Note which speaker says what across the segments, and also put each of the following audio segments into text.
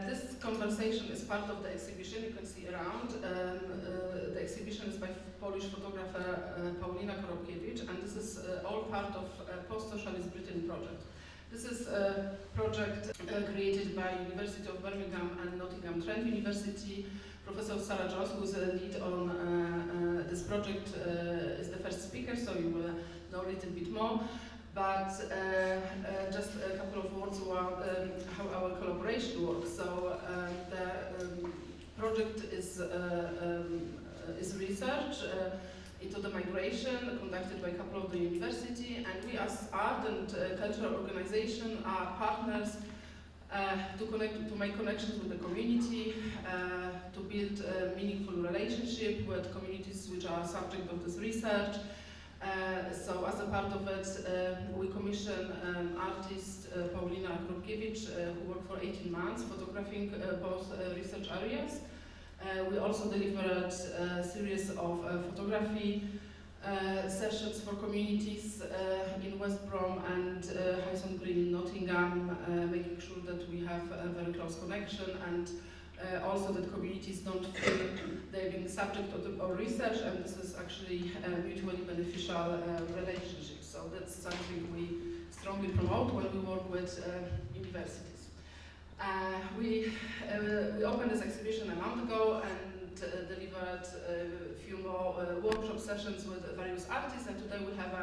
Speaker 1: This conversation is part of the exhibition you can see around. The exhibition is by Polish photographer Paulina Korobkiewicz, and this is all part of Post-Socialist Britain project. This is a project created by University of Birmingham and Nottingham Trent University. Professor Sarah Jones, who is a lead on this project, is the first speaker, so you will know a little bit more. But just a couple of words about how our collaboration works. So the project is research into the migration conducted by a couple of the university, and we as art and cultural organization are partners to make connections with the community, to build a meaningful relationship with communities which are subject of this research. So as a part of it, we commission artist Paulina Korobkiewicz, who worked for 18 months photographing both research areas. We also delivered a series of photography sessions for communities in West Brom and Hyson Green in Nottingham, making sure that we have a very close connection, and also that communities don't feel they're being subject of our research, and this is actually a mutually beneficial relationship. So that's something we strongly promote when we work with universities. We opened this exhibition a month ago and delivered a few more workshop sessions with various artists, and today we have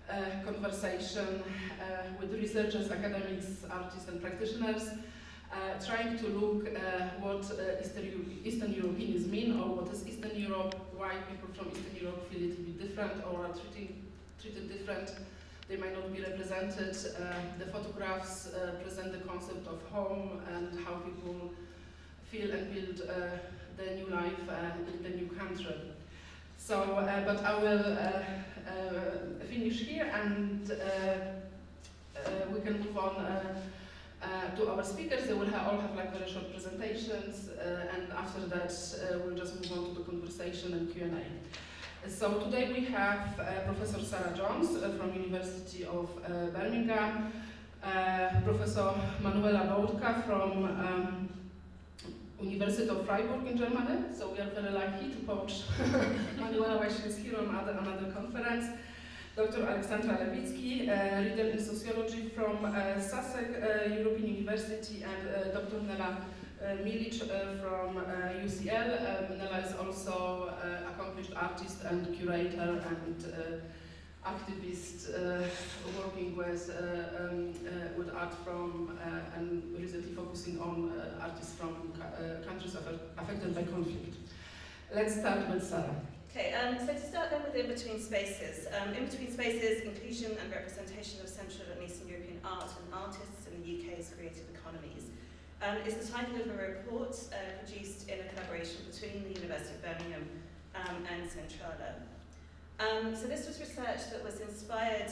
Speaker 1: a conversation with researchers, academics, artists and practitioners, trying to look what Eastern Europeanism mean, or what is Eastern Europe, why people from Eastern Europe feel it to be different or are treated different. They might not be represented. The photographs present the concept of home and how people feel and build their new life in the new country. So, but I will finish here, and we can move on to our speakers. They will all have like very short presentations, and after that we'll just move on to the conversation and Q&A. So today we have Professor Sarah Jones from University of Birmingham, Professor Manuela Boatcă from University of Freiburg in Germany. So we are very lucky to poach Manuela while she is here on another conference. Dr. Aleksandra Lewicki, reader in Sociology from Sussex European University, and Dr. Nela Milic from UCL. Nela is also accomplished artist and curator and activist working with art from and recently focusing on artists from countries affected by conflict. Let's start with Sarah.
Speaker 2: Okay, so to start then with in-between spaces. In-between spaces, inclusion and representation of Central and Eastern European art and artists in the UK's creative economies is the title of a report produced in a collaboration between the University of Birmingham and Centrala. So this was research that was inspired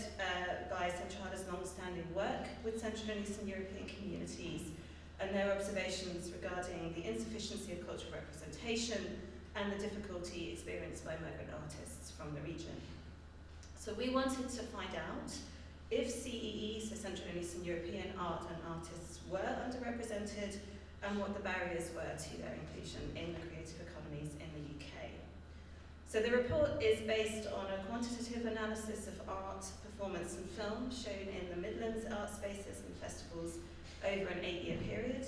Speaker 2: by Centrala's long-standing work with Central and Eastern European communities and their observations regarding the insufficiency of cultural representation and the difficulty experienced by migrant artists from the region. So we wanted to find out if CEE, so Central and Eastern European art and artists, were underrepresented and what the barriers were to their inclusion in the creative economies in the UK. So the report is based on a quantitative analysis of art, performance and film shown in the Midlands art spaces and festivals over an 8-year period,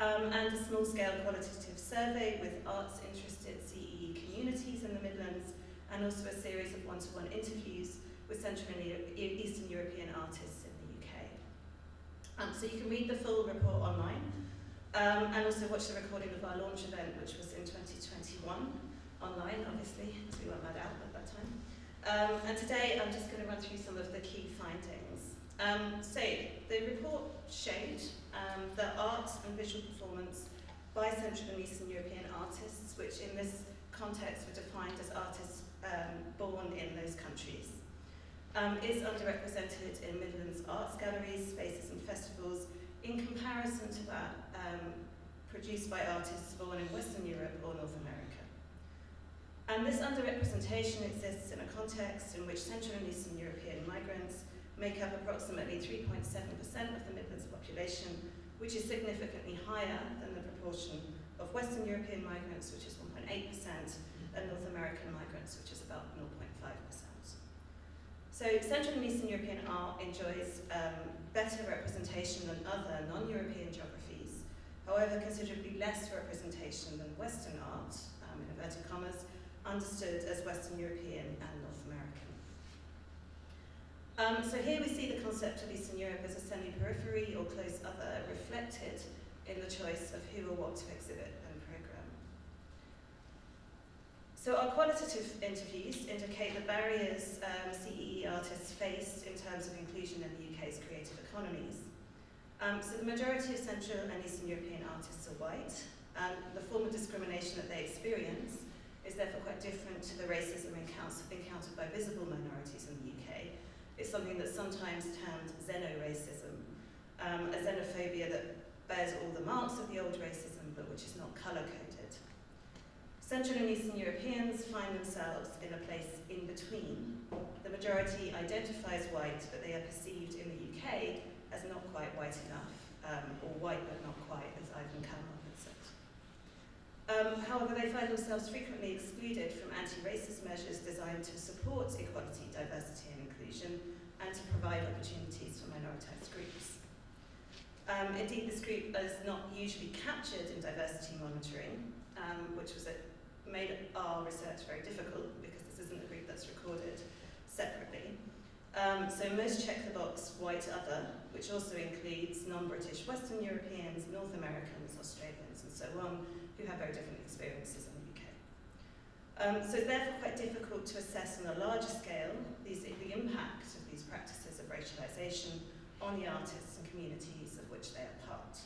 Speaker 2: and a small-scale qualitative survey with arts-interested CEE communities in the Midlands, and also a series of one-to-one interviews with Central and Eastern European artists in the UK. So you can read the full report online, and also watch the recording of our launch event, which was in 2021, online, obviously, as we weren't mad out at that time. And today I'm just going to run through some of the key findings. So the report showed that art and visual performance by Central and Eastern European artists, which in this context were defined as artists born in those countries, is underrepresented in Midlands arts galleries, spaces and festivals in comparison to that produced by artists born in Western Europe or North America. And this underrepresentation exists in a context in which Central and Eastern European migrants make up approximately 3.7% of the Midlands population, which is significantly higher than the proportion of Western European migrants, which is 1.8%, and North American migrants, which is about 0.5%. So Central and Eastern European art enjoys better representation than other non-European geographies, however considerably less representation than Western art, in inverted commas, understood as Western European and North American. So here we see the concept of Eastern Europe as a semi-periphery or close other reflected in the choice of who or what to exhibit and program. So our qualitative interviews indicate the barriers CEE artists faced in terms of inclusion in the UK's creative economies. So the majority of Central and Eastern European artists are white, and the form of discrimination that they experience is therefore quite different to the racism encountered by visible minorities in the UK. It's something that's sometimes termed xenoracism, a xenophobia that bears all the marks of the old racism, but which is not colour-coded. Central and Eastern Europeans find themselves in a place in between. The majority identifies white, but they are perceived in the UK as not quite white enough, or white but not quite, as Ivan Kalmar puts it. However, they find themselves frequently excluded from anti-racist measures designed to support equality, diversity and inclusion, and to provide opportunities for minoritized groups. Indeed, this group is not usually captured in diversity monitoring, which made our research very difficult because this isn't a group that's recorded separately. So most check the box white other, which also includes non-British Western Europeans, North Americans, Australians and so on, who have very different experiences in the UK. So it's therefore quite difficult to assess on a larger scale the impact of these practices of racialisation on the artists and communities of which they are part.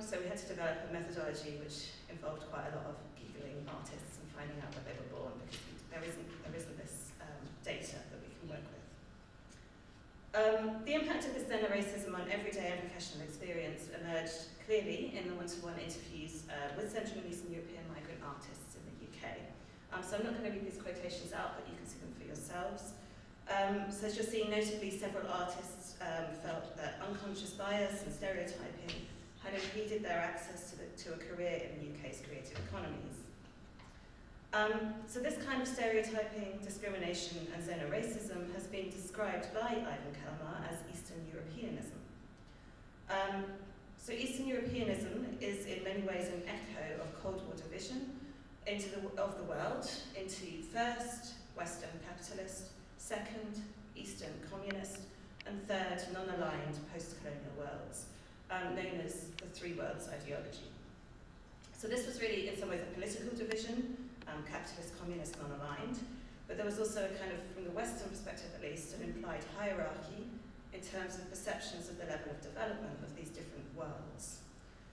Speaker 2: So we had to develop a methodology which involved quite a lot of Googling artists and finding out where they were born, because there isn't this data that we can work with. The impact of this xenoracism on everyday and professional experience emerged clearly in the one-to-one interviews with Central and Eastern European migrant artists in the UK. So I'm not going to read these quotations out, but you can see them for yourselves. So as you're seeing, notably several artists felt that unconscious bias and stereotyping had impeded their access to a career in the UK's creative economies. So this kind of stereotyping, discrimination and xenoracism has been described by Ivan Kalmar as Eastern Europeanism. So Eastern Europeanism is in many ways an echo of Cold War division of the world into first, Western capitalist, second, Eastern communist, and third, non-aligned post-colonial worlds, known as the Three Worlds ideology. So this was really, in some ways, a political division, capitalist, communist, non-aligned, but there was also a kind of, from the Western perspective at least, an implied hierarchy in terms of perceptions of the level of development of these different worlds,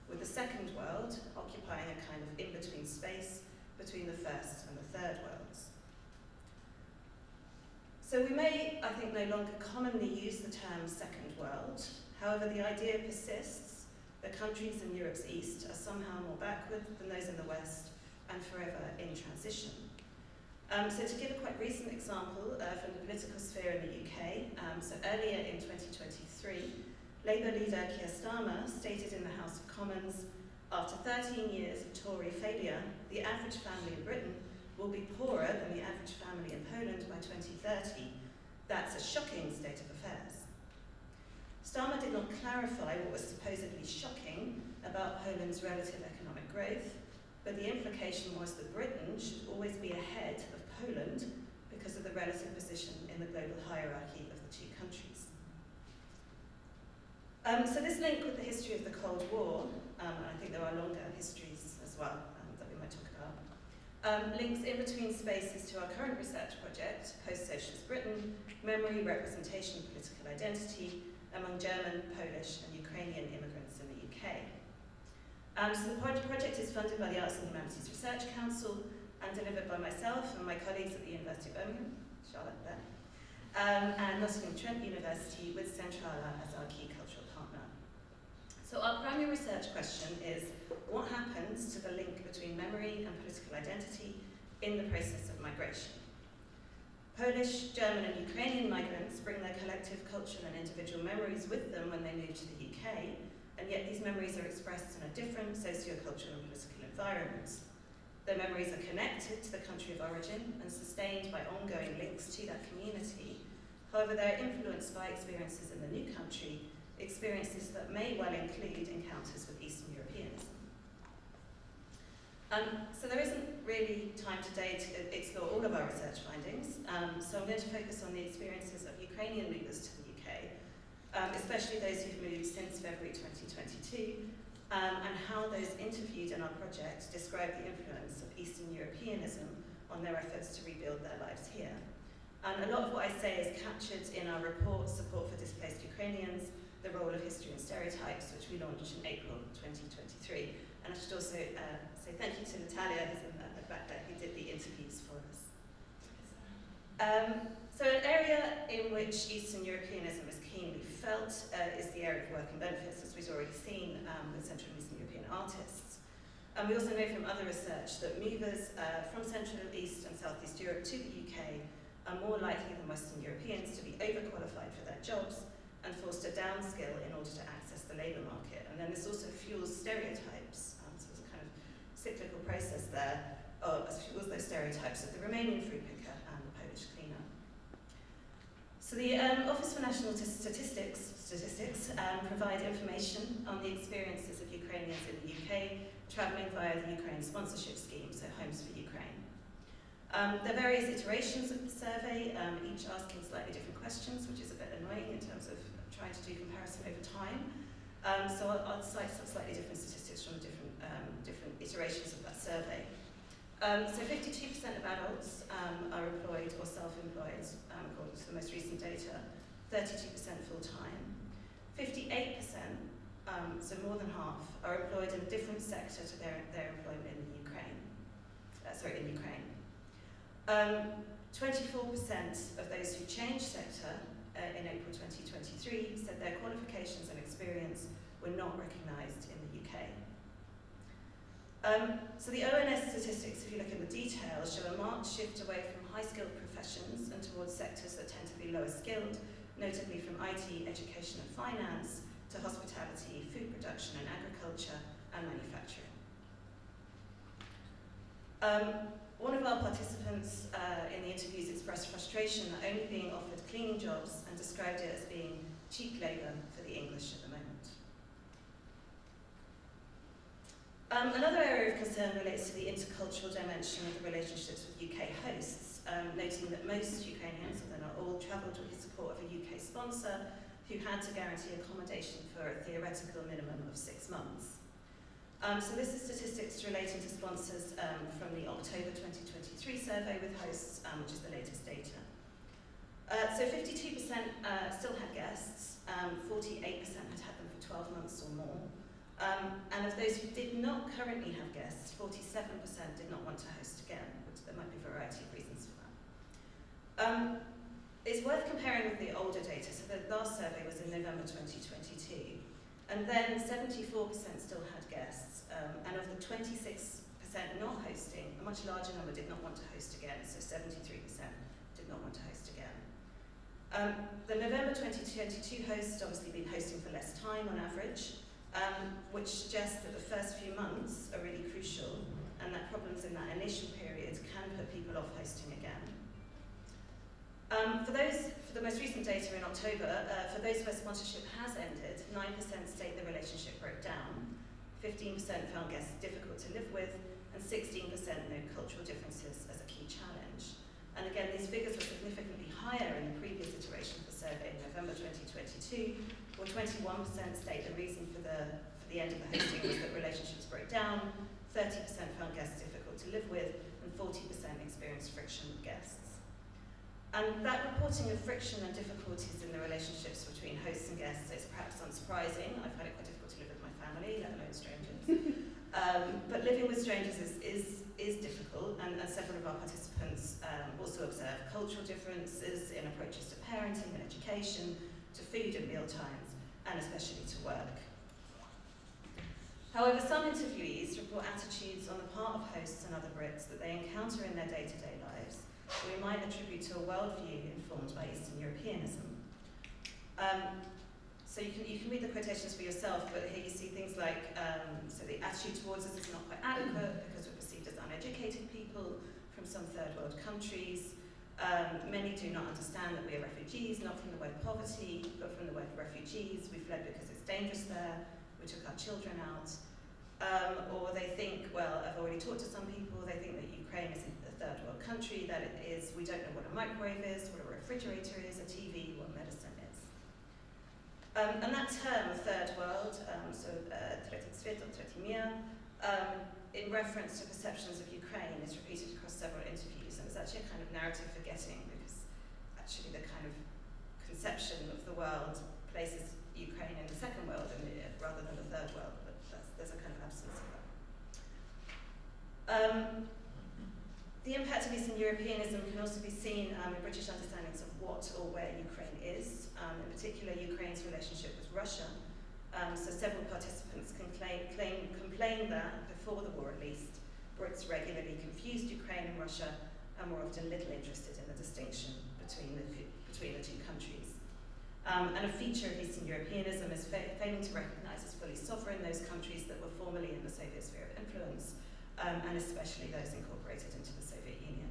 Speaker 2: with the second world occupying a kind of in-between space between the first and the third worlds. So we may, I think, no longer commonly use the term second world. However, the idea persists that countries in Europe's east are somehow more backward than those in the west and forever in transition. So to give a quite recent example from the political sphere in the UK, so earlier in 2023, Labour leader Keir Starmer stated in the House of Commons, after 13 years of Tory failure, the average family in Britain will be poorer than the average family in Poland by 2030. That's a shocking state of affairs. Starmer did not clarify what was supposedly shocking about Poland's relative economic growth, but the implication was that Britain should always be ahead of Poland because of the relative position in the global hierarchy of the two countries. So this link with the history of the Cold War, and I think there are longer histories as well that we might talk about, links in between spaces to our current research project, Post-Socialist Britain, Memory, Representation, Political Identity, among German, Polish and Ukrainian immigrants in the UK. So the project is funded by the Arts and Humanities Research Council and delivered by myself and my colleagues at the University of Birmingham, Charlotte there, and Nottingham-Trent University with Centrala as our key cultural partner. So our primary research question is, what happens to the link between memory and political identity in the process of migration? Polish, German and Ukrainian migrants bring their collective collective cultural and individual memories with them when they moved to the UK, and yet these memories are expressed in a different socio-cultural and political environment. Their memories are connected to the country of origin and sustained by ongoing links to that community. However, they're influenced by experiences in the new country, experiences that may well include encounters with Eastern Europeanism. So there isn't really time today to explore all of our research findings, so I'm going to focus on the experiences of Ukrainian movers to the UK, especially those who've moved since February 2022, and how those interviewed in our project describe the influence of Eastern Europeanism on their efforts to rebuild their lives here. And a lot of what I say is captured in our report, Support for Displaced Ukrainians, the Role of History and Stereotypes, which we launched in April 2023. And I should also say thank you to Natalia, who's in the back there, who did the interviews for us. So an area in which Eastern Europeanism is keenly felt is the area of work and benefits, as we've already seen with Central and Eastern European artists. And we also know from other research that movers from Central, East and Southeast Europe to the UK are more likely than Western Europeans to be overqualified for their jobs and forced to downskill in order to access the labour market. And then this also fuels stereotypes. So there's a kind of cyclical process there, fuels those stereotypes of the Romanian fruit picker and the Polish cleaner. So the Office for National Statistics provide information on the experiences of Ukrainians in the UK travelling via the Ukraine sponsorship scheme, so Homes for Ukraine. There are various iterations of the survey, each asking slightly different questions, which is a bit annoying in terms of trying to do comparison over time. So I'll cite some slightly different statistics from different iterations of that survey. So 52% of adults are employed or self-employed, according to the most recent data, 32% full-time. 58%, so more than half, are employed in a different sector to their employment in the Ukraine. In Ukraine. 24% of those who changed sector in April 2023 said their qualifications and experience were not recognised in the UK. So the ONS statistics, if you look at the details, show a marked shift away from high-skilled professions and towards sectors that tend to be lower skilled, notably from IT, education and finance, to hospitality, food production and agriculture, and manufacturing. One of our participants in the interviews expressed frustration at only being offered cleaning jobs and described it as being cheap labour for the English at the moment. Another area of concern relates to the intercultural dimension of the relationships with UK hosts, noting that most Ukrainians, although not all, travelled with the support of a UK sponsor who had to guarantee accommodation for a theoretical minimum of 6 months. So this is statistics relating to sponsors from the October 2023 survey with hosts, which is the latest data. So 52% still had guests, 48% had had them for 12 months or more. And of those who did not currently have guests, 47% did not want to host again, which there might be a variety of reasons for that. It's worth comparing with the older data. So the last survey was in November 2022. And then 74% still had guests, and of the 26% not hosting, a much larger number did not want to host again, so 73% did not want to host again. The November 2022 hosts obviously been hosting for less time on average, which suggests that the first few months are really crucial, and that problems in that initial period can put people off hosting again. For the most recent data in October, for those where sponsorship has ended, 9% state the relationship broke down, 15% found guests difficult to live with, and 16% note cultural differences as a key challenge. And again, these figures were significantly higher in the previous iteration of the survey in November 2022, where 21% state the reason for the end of the hosting was that relationships broke down, 30% found guests difficult to live with, and 40% experienced friction with guests. And that reporting of friction and difficulties in the relationships between hosts and guests is perhaps unsurprising. I find it quite difficult to live with my family, let alone strangers. But living with strangers is difficult, and several of our participants also observe cultural differences in approaches to parenting and education, to food and meal times, and especially to work. However, some interviewees report attitudes on the part of hosts and other Brits that they encounter in their day-to-day lives we might attribute to a worldview informed by Eastern Europeanism. So you can read the quotations for yourself, but here you see things like, so the attitude towards us is not quite adequate because we're perceived as uneducated people from some third world countries. Many do not understand that we are refugees, not from the word poverty, but from the word refugees. We fled because it's dangerous there. We took our children out. Or they think, well, I've already talked to some people, they think that Ukraine is a third world country, that it is, we don't know what a microwave is, what a refrigerator is, a TV, what medicine is. And that term, third world, Tretí svět or Tretí mír, in reference to perceptions of Ukraine is repeated across several interviews, and it's actually a kind of narrative forgetting because actually the kind of conception of the world places Ukraine in the second world rather than the third world, but there's a kind of absence of that. The impact of Eastern Europeanism can also be seen in British understandings of what or where Ukraine is, in particular Ukraine's relationship with Russia. So several participants complain that, before the war at least, Brits regularly confused Ukraine and Russia and were often little interested in the distinction between the two countries. And a feature of Eastern Europeanism is failing to recognise as fully sovereign those countries that were formerly in the Soviet sphere of influence, and especially those incorporated into the Soviet Union.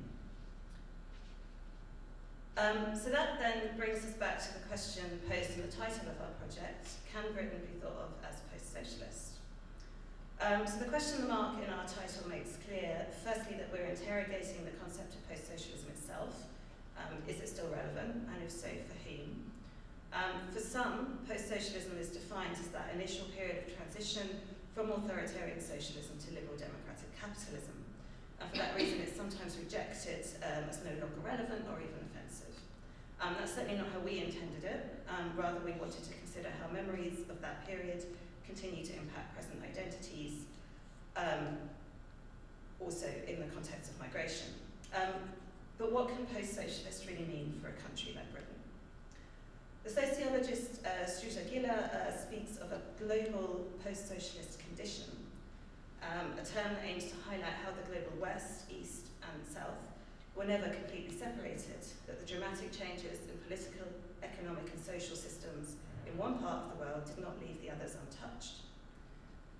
Speaker 2: So that then brings us back to the question posed in the title of our project: can Britain be thought of as post-socialist? So the question mark in our title makes clear, firstly, that we're interrogating the concept of post-socialism itself. Is it still relevant, and if so, for whom? For some, post-socialism is defined as that initial period of transition from authoritarian socialism to liberal democratic capitalism. And for that reason, it's sometimes rejected as no longer relevant or even offensive. That's certainly not how we intended it. Rather, we wanted to consider how memories of that period continue to impact present identities, also in the context of migration. But what can post-socialist really mean for a country like Britain? The sociologist Sociology speaks of a global post-socialist condition, a term that aims to highlight how the global West, East and South were never completely separated, that the dramatic changes in political, economic and social systems in one part of the world did not leave the others untouched.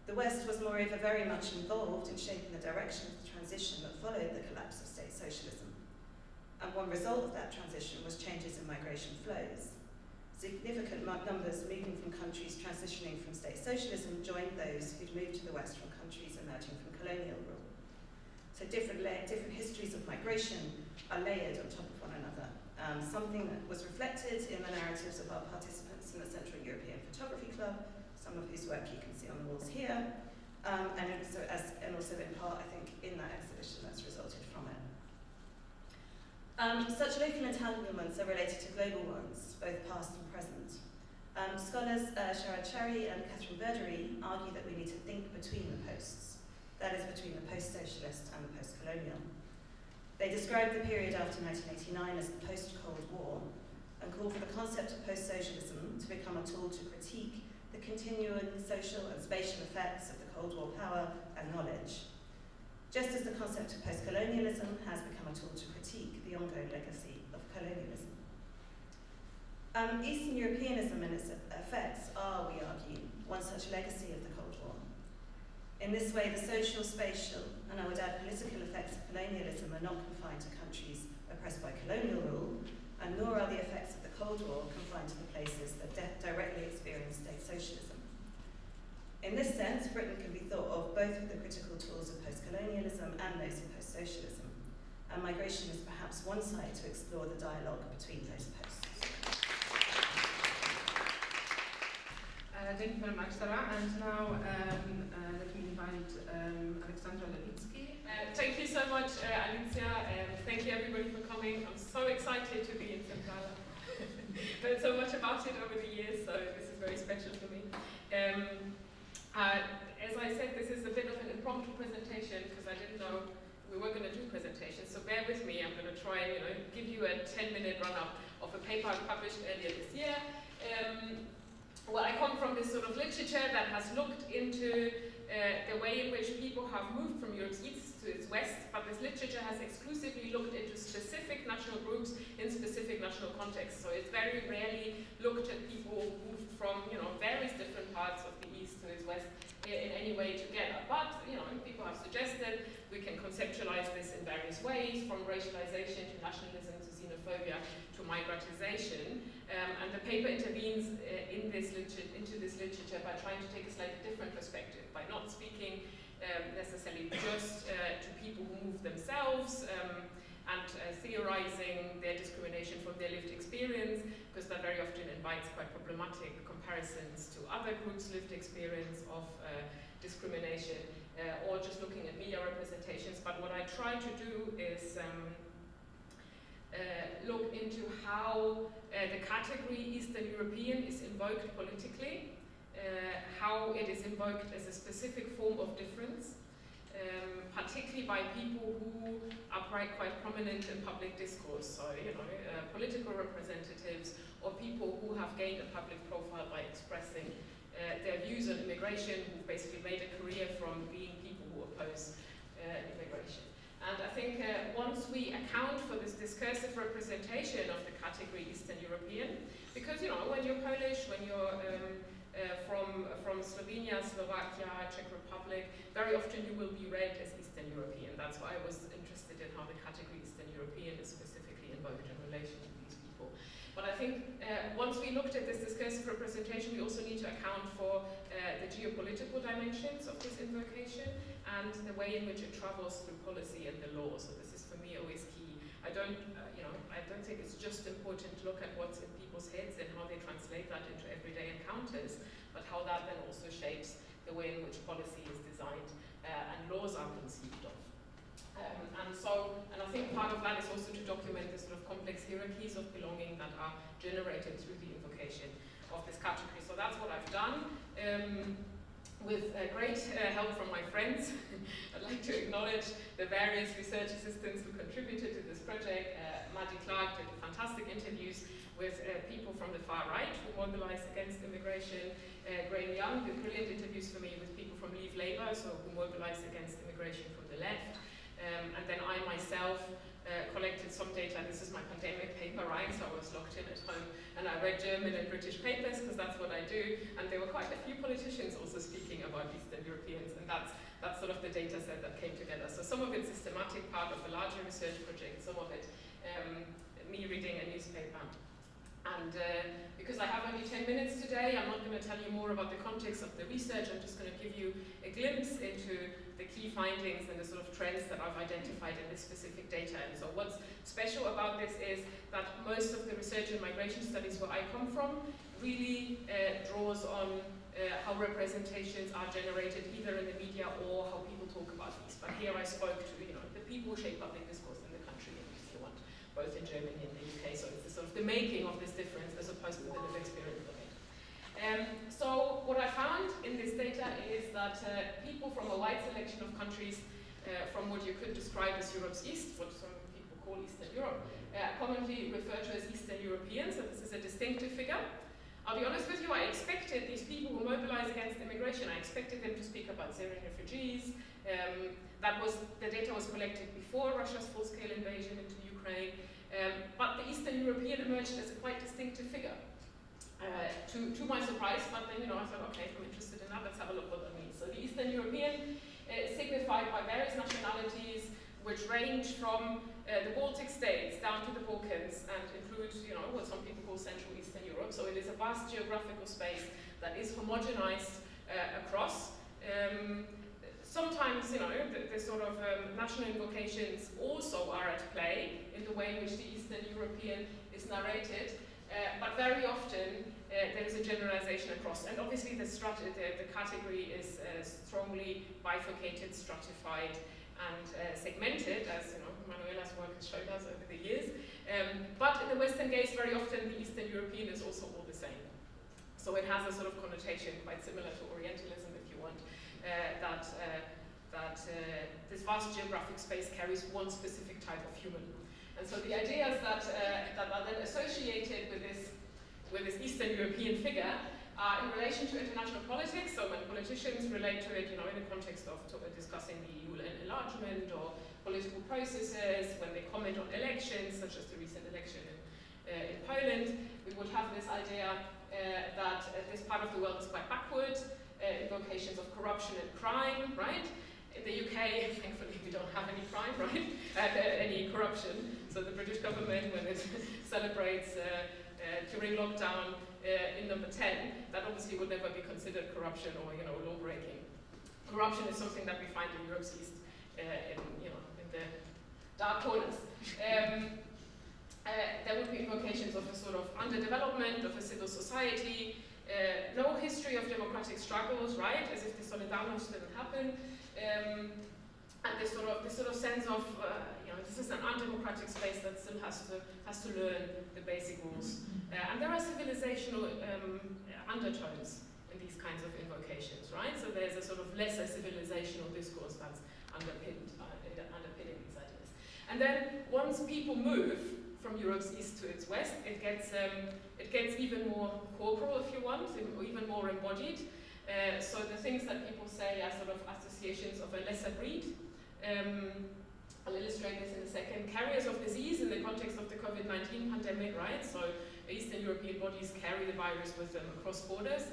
Speaker 2: The West was moreover very much involved in shaping the direction of the transition that followed the collapse of state socialism. And one result of that transition was changes in migration flows. Significant numbers moving from countries transitioning from state socialism joined those who'd moved to the West from countries emerging from colonial rule. So different histories of migration are layered on top of one another, something that was reflected in the narratives of our participants in the Central European Photography Club, some of whose work you can see on the walls here, and also in part, I think, in that exhibition that's resulted from it. Such local entanglements are related to global ones, both past and present. Scholars Sharad Chari and Catherine Verdery argue that we need to think between the posts, that is, between the post-socialist and the post-colonial. They describe the period after 1989 as the post-Cold War and call for the concept of post-socialism to become a tool to critique the continuing social and spatial effects of the Cold War power and knowledge, just as the concept of post-colonialism has become a tool to critique the ongoing legacy of colonialism. Eastern Europeanism and its effects are, we argue, one such legacy of the Cold War. In this way, the social, spatial, and I would add political effects of colonialism are not confined to countries oppressed by colonial rule, and nor are the effects of the Cold War confined to the places that directly experienced state socialism. In this sense, Britain can be thought of both with the critical tools of post-colonialism and those of post-socialism, and migration is perhaps one side to explore the dialogue between those posts.
Speaker 1: Thank you very much, Sarah. And now let me invite Alexandra Lewicki.
Speaker 3: Thank you so much, Alicia, and thank you everybody for coming. I'm so excited to be in Centrala. Heard so much about it over the years, so this is very special for me. As I said, this is a bit of an impromptu presentation because I didn't know we were going to do presentations, so bear with me. I'm going to try and give you a 10-minute run-up of a paper I published earlier this year. Well, I come from this sort of literature that has looked into the way in which people have moved from Europe's east to its west, but this literature has exclusively looked into specific national groups in specific national contexts. So it's very rarely looked at people parts of the East to its West in any way together. But, people have suggested we can conceptualize this in various ways, from racialization to nationalism to xenophobia to migratization. And the paper intervenes into this literature by trying to take a slightly different perspective, by not speaking necessarily just to people who move themselves and theorizing their discrimination from their lived experience, because that very often invites quite problematic comparisons to other groups' lived experience of discrimination, or just looking at media representations. But what I try to do is look into how the category Eastern European is invoked politically, how it is invoked as a specific form of difference, particularly by people who are quite prominent in public discourse, so political representatives or people who have gained a public profile by expressing their views on immigration, who've basically made a career from being people who oppose immigration. And I think once we account for this discursive representation of the category Eastern European, because when you're Polish, when you're from Slovenia, Slovakia, Czech Republic, very often you will be read as Eastern European. That's why I was interested in how the category Eastern European is specifically invoked in relation to these people. But I think once we looked at this discursive representation, we also need to account for the geopolitical dimensions of this invocation and the way in which it travels through policy and the law. So this is for me always key. I don't think it's just important to look at what's in people's heads and how they translate that into everyday encounters, but how that then also shapes the way in which policy is designed and laws are conceived of. And I think part of that is also to document the sort of complex hierarchies of belonging that are generated through the invocation of this category. So that's what I've done. With great help from my friends. I'd like to acknowledge the various research assistants who contributed to this project. Maddie Clark did fantastic interviews with people from the far right who mobilized against immigration. Graham Young did brilliant interviews for me with people from Leave Labour, so who mobilized against immigration from the left. And then I myself collected some data. This is my pandemic paper, right? So I was locked in at home and I read German and British papers because that's what I do. And there were quite a few politicians also speaking about Eastern Europeans, and that's sort of the data set that came together. So some of it's systematic part of a larger research project, some of it me reading a newspaper. And because I have only 10 minutes today, I'm not going to tell you more about the context of the research. I'm just going to give you a glimpse into the key findings and the sort of trends that I've identified in this specific data. And so what's special about this is that most of the research and migration studies where I come from really draws on how representations are generated either in the media or how people talk about these. But here I spoke to the people who shape public discourse in the country, if you want, both in Germany and the UK. So it's the sort of the making of this difference as opposed to the lived experience of it. So what I found in this data is that people from a wide selection of countries from what you could describe as Europe's East, what some people call Eastern Europe, commonly referred to as Eastern Europeans, so this is a distinctive figure. I'll be honest with you, I expected these people who mobilize against immigration, I expected them to speak about Syrian refugees. The data was collected before Russia's full-scale invasion into Ukraine, but the Eastern European emerged as a quite distinctive figure. To my surprise, but then I thought, okay, if I'm interested in that, let's have a look what that means. So the Eastern European is signified by various nationalities which range from the Baltic states down to the Balkans and include, what some people call Central Eastern Europe. So it is a vast geographical space that is homogenized across. Sometimes, the sort of national invocations also are at play in the way in which the Eastern European is narrated. But very often there is a generalization across, and obviously the category is strongly bifurcated, stratified, and segmented, as Manuela's work has showed us over the years. But in the Western gaze, very often the Eastern European is also all the same. So it has a sort of connotation quite similar to Orientalism, if you want, that this vast geographic space carries one specific type of human. And so the ideas that are then associated with this Eastern European figure are in relation to international politics. So when politicians relate to it, in the context of discussing the EU enlargement or political processes, when they comment on elections, such as the recent election in Poland, we would have this idea that this part of the world is quite backward, invocations of corruption and crime, right? In the UK, thankfully, we don't have any crime, right? Any corruption. So the British government, when it celebrates during lockdown in number 10, that obviously would never be considered corruption or, law breaking. Corruption is something that we find in Europe's East, in the dark corners. There would be invocations of a sort of underdevelopment of a civil society, no history of democratic struggles, right? As if the Solidarność didn't happen, and this sort of sense of this is an undemocratic space that still has to learn the basic rules, and there are civilizational undertones in these kinds of invocations, right? So there's a sort of lesser civilizational discourse that's underpinning these ideas. And then once people move from Europe's east to its west, it gets even more corporal, if you want, or even more embodied. So the things that people say are sort of associations of a lesser breed. I'll illustrate this in a second. Carriers of disease in the context of the COVID-19 pandemic, right? So Eastern European bodies carry the virus with them across borders.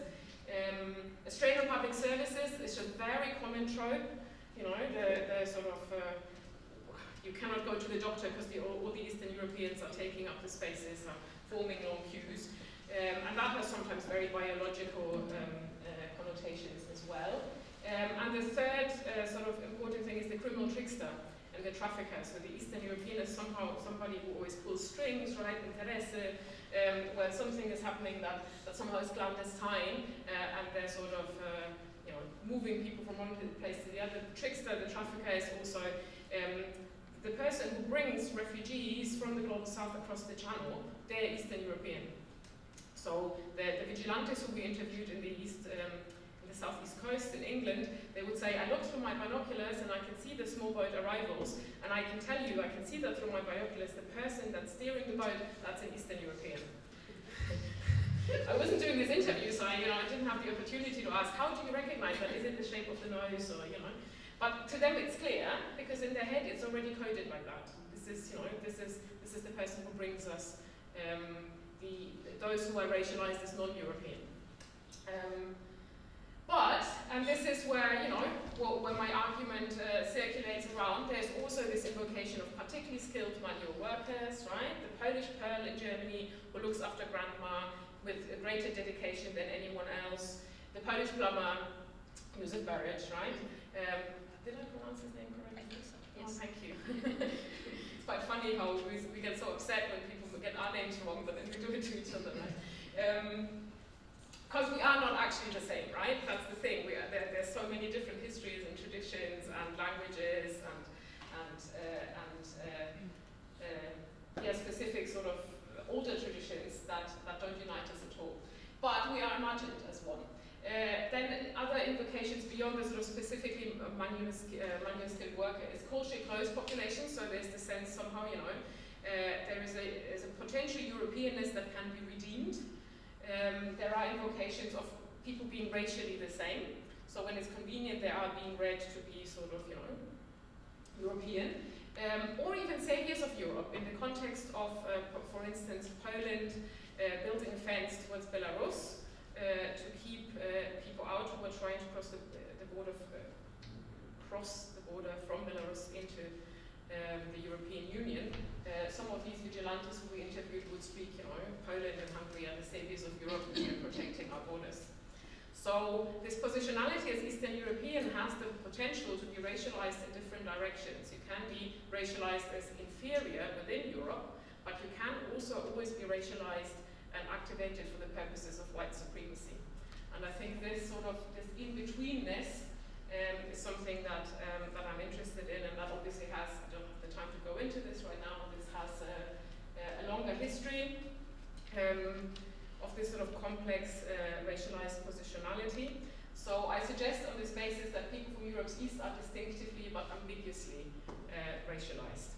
Speaker 3: A strain on public services is a very common trope. The sort of you cannot go to the doctor because all the Eastern Europeans are taking up the spaces, are forming long queues. And that has sometimes very biological connotations as well. And the third sort of important thing is the criminal trickster and the trafficker. So the Eastern European is somehow somebody who always pulls strings, right? Interesse, where something is happening that somehow is clandestine, and they're sort of moving people from one place to the other. The trickster, the trafficker, is also the person who brings refugees from the global south across the channel. They're Eastern European. So the vigilantes who we interviewed in the east, in the southeast coast in England, they would say, I looked through my binoculars and I can see the small boat arrivals, and I can tell you, I can see that through my binoculars, the person that's steering the boat, that's an Eastern European. I wasn't doing this interview, so I didn't have the opportunity to ask, how do you recognize that? Is it the shape of the nose, or But to them it's clear, because in their head it's already coded like that. This is the person who brings us those who are racialized as non-European. And this is where, when my argument circulates around, there's also this invocation of particularly skilled manual workers, right? The Polish Pearl in Germany who looks after grandma with a greater dedication than anyone else. The Polish plumber, Josef Baric, right? Did I pronounce his name correctly?
Speaker 2: I think so.
Speaker 3: Yes. Oh, thank you. It's quite funny how we get so upset when people get our names wrong, but then we do it to each other, right? Because we are not actually the same, right? That's the thing. There's so many different histories and traditions and languages and specific sort of older traditions that don't unite us at all. But we are imagined as one. Then other invocations beyond the sort of specifically manual skilled worker is culturally closed population. So there's the sense somehow, there is a potential Europeanness that can be redeemed. There are invocations of people being racially the same. So when it's convenient, they are being read to be sort of, European. Or even saviors of Europe in the context of, for instance, Poland building a fence towards Belarus to keep people out who were trying to cross the border from Belarus into the European Union. Some of these vigilantes who we interviewed would speak, Poland and Hungary are the saviors of Europe and they're protecting our borders. So this positionality as Eastern European has the potential to be racialized in different directions. You can be racialized as inferior within Europe, but you can also always be racialized and activated for the purposes of white supremacy. And I think this sort of, this in-betweenness is something that I'm interested in, and that obviously has, I don't have the time to go into this right now, this has a longer history of this sort of complex racialized positionality. So I suggest on this basis that people from Europe's East are distinctively but ambiguously racialized.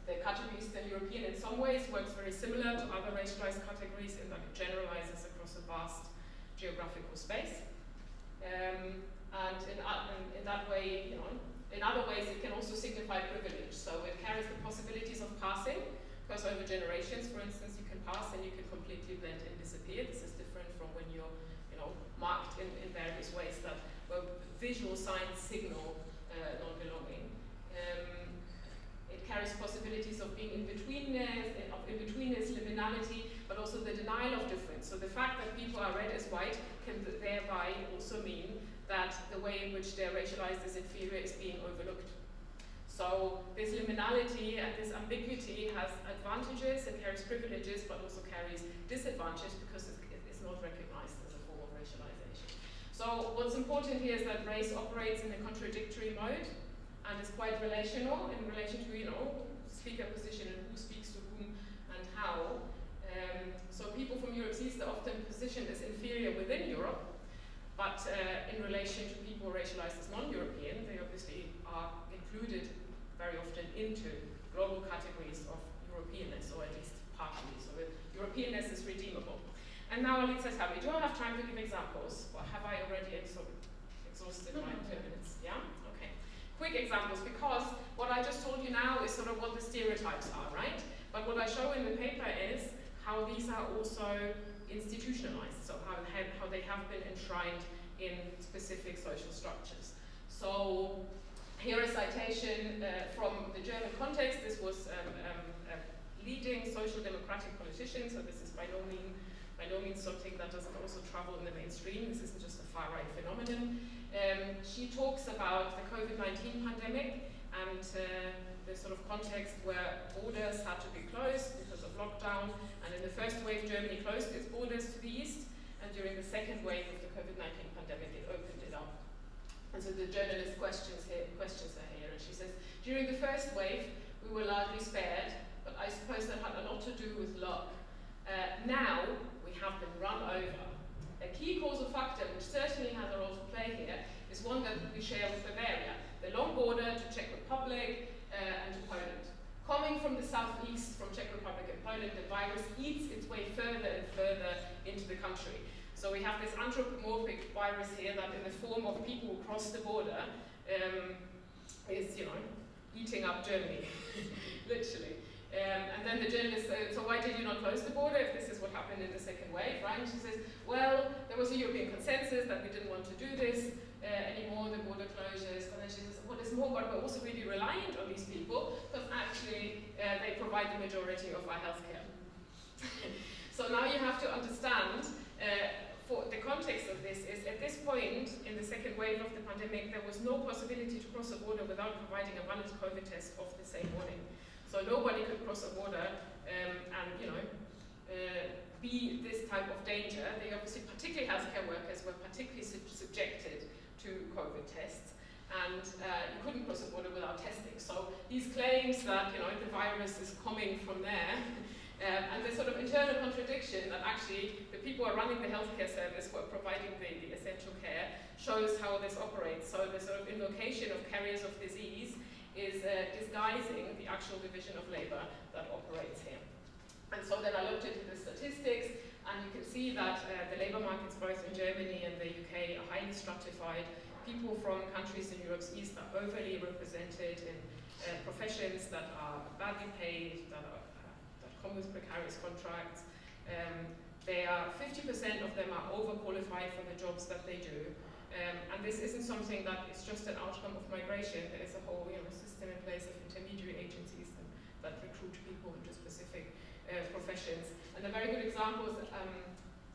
Speaker 3: The category Eastern European in some ways works very similar to other racialized categories in that it generalizes across a vast geographical space. And in that way, in other ways it can also signify privilege. So it carries the possibilities of passing, because over generations, for instance, you can pass and you can completely blend and disappear. This is different from when you're in various ways that visual signs signal non-belonging. It carries possibilities of being in-betweenness, liminality, but also the denial of difference. So the fact that people are read as white can thereby also mean that the way in which they're racialized as inferior is being overlooked. So this liminality and this ambiguity has advantages, it carries privileges, but also carries disadvantages because it's not recognized as a form of racialization. So what's important here is that race operates in a contradictory mode and is quite relational in relation to, speaker position and who speaks to whom and how. So people from Europe's East are often positioned as inferior within Europe, but in relation to people racialized as non-European, they obviously are included very often into global categories of Europeanness, or at least partially. So Europeanness is redeemable. And now let's have it. Do I have time to give examples? Or have I already exhausted my 2 minutes? Yeah? Okay. Quick examples, because what I just told you now is sort of what the stereotypes are, right? But what I show in the paper is how these are also institutionalized, so how they have been enshrined in specific social structures. So here a citation from the German context. This was a leading social democratic politician, so this is by no means something that doesn't also travel in the mainstream. This isn't just a far-right phenomenon. She talks about the COVID-19 pandemic and the sort of context where borders had to be closed because of lockdown. And in the first wave, Germany closed its borders to the east, and during the second wave of the COVID-19 pandemic, it opened it up. And so the journalist questions her here, and she says, during the first wave, we were largely spared, but I suppose that had a lot to do with luck. Now, we have been run over. A key causal factor, which certainly has a role to play here, is one that we share with Bavaria, the long border to Czech Republic and to Poland. Coming from the southeast, from Czech Republic and Poland, the virus eats its way further and further into the country. So we have this anthropomorphic virus here that in the form of people who cross the border is, eating up Germany, literally. And then the journalist said, so why did you not close the border if this is what happened in the second wave, right? And she says, well, there was a European consensus that we didn't want to do this anymore, the border closures. And then she says, what is more, but we're also really reliant on these people because actually they provide the majority of our healthcare. So now you have to understand for the context of this is at this point in the second wave of the pandemic, there was no possibility to cross a border without providing a valid COVID test of the same morning. So nobody could cross a border and, be this type of danger. They obviously, particularly healthcare workers, were particularly subjected to COVID tests, and you couldn't cross a border without testing. So these claims that the virus is coming from there, and the sort of internal contradiction that actually the people who are running the healthcare service who are providing the essential care shows how this operates. So the sort of invocation of carriers of disease is disguising the actual division of labor that operates here. And so then I looked into the statistics, and you can see that the labor markets both in Germany and the UK are highly stratified. People from countries in Europe's East are overly represented in professions that are badly paid, that come with precarious contracts. They are 50% of them are overqualified for the jobs that they do. And this isn't something that is just an outcome of migration. There is a whole system in place of intermediary agencies that recruit people into specific professions. And a very good example is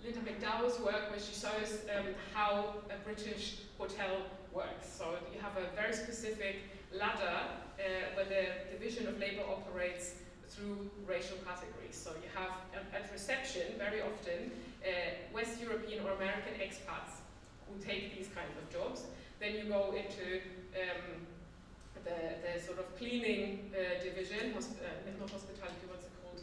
Speaker 3: Linda McDowell's work, where she shows how a British hotel works. So you have a very specific ladder where the division of labor operates through racial categories. So you have at reception, very often, West European or American expats who take these kinds of jobs. Then you go into the sort of cleaning division, not hospitality, what's it called?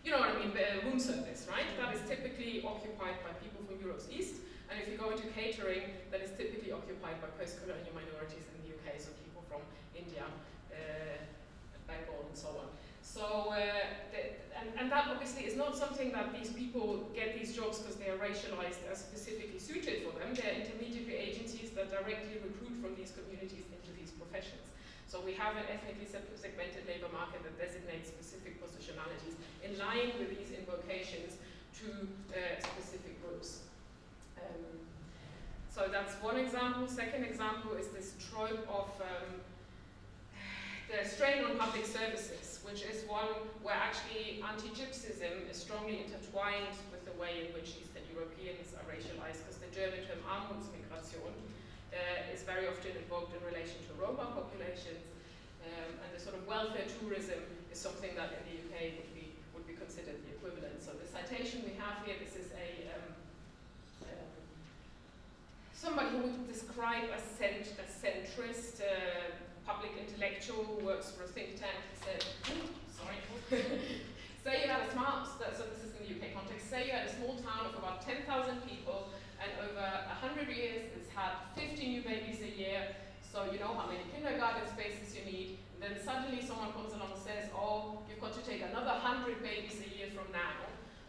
Speaker 3: You know what I mean, the room service, right? That is typically occupied by people from Europe's East. And if you go into catering, that is typically occupied by post-colonial minorities in the UK, so people from India, Bengal, and so on. So, and that obviously is not something that these people get these jobs because they are racialized as specifically suited for them. They're intermediary agencies that directly recruit from these communities into these professions. So we have an ethnically segmented labor market that designates specific positionalities in line with these invocations to specific groups. So that's one example. Second example is this trope of the strain on public services, which is one where actually anti-Gypsyism is strongly intertwined with the way in which Eastern Europeans are racialized, because the German term Armutsmigration is very often invoked in relation to Roma populations, and the sort of welfare tourism is something that in the UK would be considered the equivalent. So the citation we have here, this is somebody who would describe a centrist public intellectual who works for a think tank. He said, say you had a so this is in the UK context, say you had a small town of about 10,000 people, and over 100 years it's had 50 new babies a year, so you know how many kindergarten spaces you need. And then suddenly someone comes along and says, oh, you've got to take another 100 babies a year from now.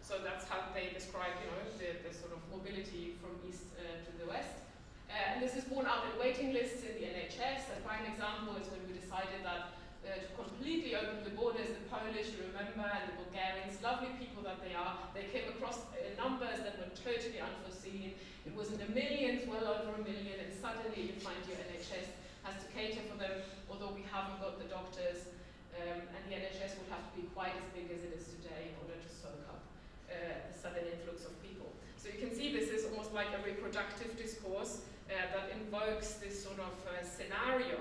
Speaker 3: So that's how they describe, the sort of mobility from east to the west. And this is borne out in waiting lists in the NHS. A prime example is when we decided that to completely open the borders, the Polish, you remember, and the Bulgarians, lovely people that they are, they came across numbers that were totally unforeseen. It was in the millions, well over 1 million, and suddenly you find your NHS has to cater for them, although we haven't got the doctors, and the NHS would have to be quite as big as it is today in order to soak up the sudden influx of people. So you can see this is almost like a reproductive discourse that invokes this sort of scenario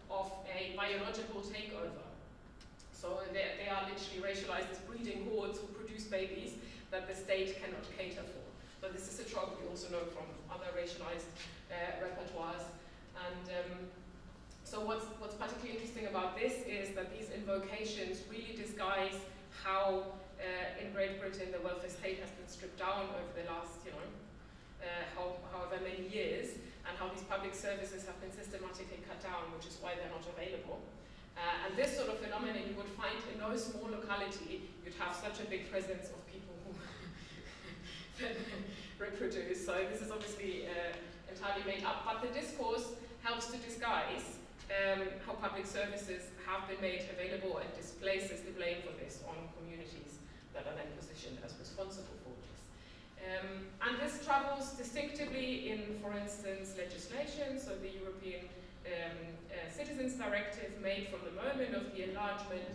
Speaker 3: of a biological takeover. So they are literally racialized as breeding hordes who produce babies that the state cannot cater for. So this is a trope we also know from other racialized repertoires. And so what's particularly interesting about this is that these invocations really disguise how in Great Britain the welfare state has been stripped down over the last, however many years, and how these public services have been systematically cut down, which is why they're not available. And this sort of phenomenon you would find in no small locality. You'd have such a big presence of people who reproduce. So this is obviously entirely made up, but the discourse helps to disguise how public services have been made available and displaces the blame for this on communities that are then positioned as responsible for this. And this travels distinctively in, for instance, legislation. So the European Citizens Directive made from the moment of the enlargement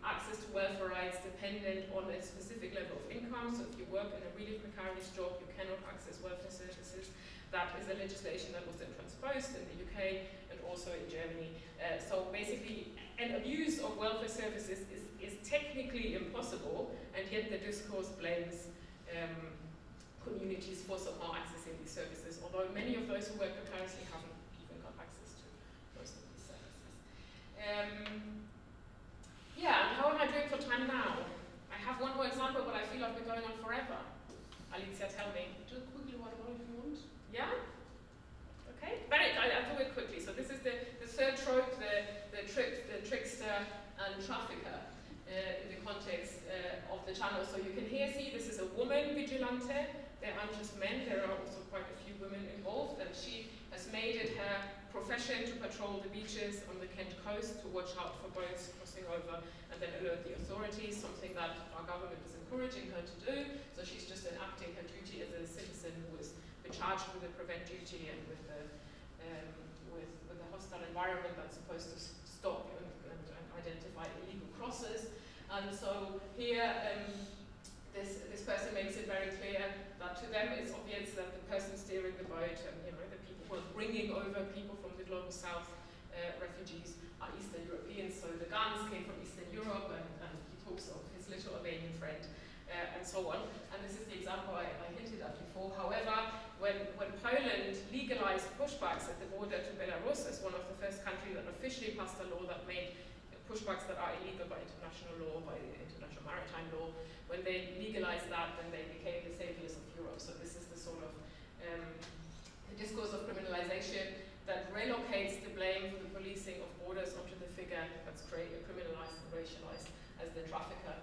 Speaker 3: access to welfare rights dependent on a specific level of income. So if you work in a really precarious job, you cannot access welfare services. That is a legislation that was then transposed in the UK and also in Germany. So basically, an abuse of welfare services is technically impossible, and yet the discourse blames communities for somehow accessing these services, although many of those who work precariously haven't even got access to most of these services. And how am I doing for time now? I have one more example, but I feel I've been going on forever. Alicia, tell me. Do quickly what if you want. Yeah? Okay? I'll do it quickly. So this is the third trope, the trickster and trafficker in the context of the channel. So you can here see this is a woman vigilante. There aren't just men, there are also quite a few women involved, and she has made it her profession to patrol the beaches on the Kent coast to watch out for boats crossing over and then alert the authorities, something that our government is encouraging her to do. So she's just enacting her duty as a citizen who is charged with the prevent duty and with the hostile environment that's supposed to stop and identify illegal crosses. And so here, this person makes it very clear that to them it's obvious that the person steering the boat and the people who are bringing over people from the global south, refugees, are Eastern Europeans. So the guns came from Eastern Europe, and he talks of his little Albanian friend, and so on. And this is the example I hinted at before. However, when Poland legalized pushbacks at the border to Belarus as one of the first countries that officially passed a law that made pushbacks that are illegal by international law, by international maritime law, when they legalized that, then they became the saviors of Europe. So this is the sort of the discourse of criminalization that relocates the blame for the policing of borders onto the figure that's criminalized and racialized as the trafficker,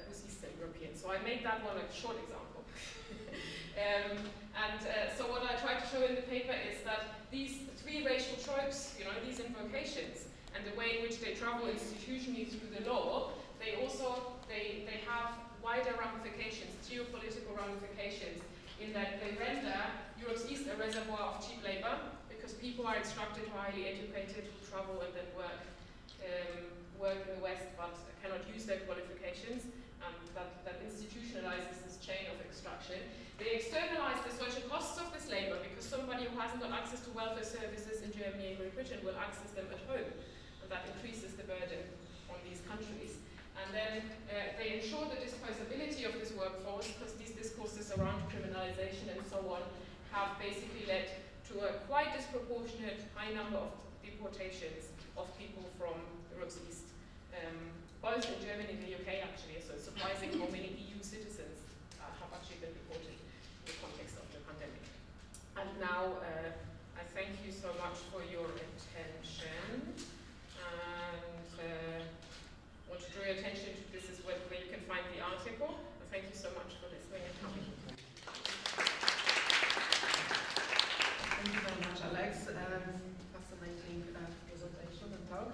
Speaker 3: who's Eastern European. So I made that one a short example. So what I try to show in the paper is that these three racial tropes, these invocations, and the way in which they travel institutionally through the law, they have wider ramifications, geopolitical ramifications, in that they render Europe's East a reservoir of cheap labor, because people are instructed, who are highly educated, who travel and then work in the West but cannot use their qualifications. That institutionalizes this chain of extraction. They externalize the social costs of this labor, because somebody who hasn't got access to welfare services in Germany and Great Britain will access them at home, and that increases the burden on these countries. And then they ensure the disposability of this workforce, because these discourses around criminalization and so on have basically led to a quite disproportionate high number of deportations of people from Europe's East, both in Germany and the UK actually. So it's surprising how many EU citizens have actually been deported in the context of the pandemic. And now I thank you so much for your attention, and want to draw your attention to this is where you can find the article. And thank you so much for listening and coming.
Speaker 1: Thank you very much, Alex. Fascinating presentation and talk.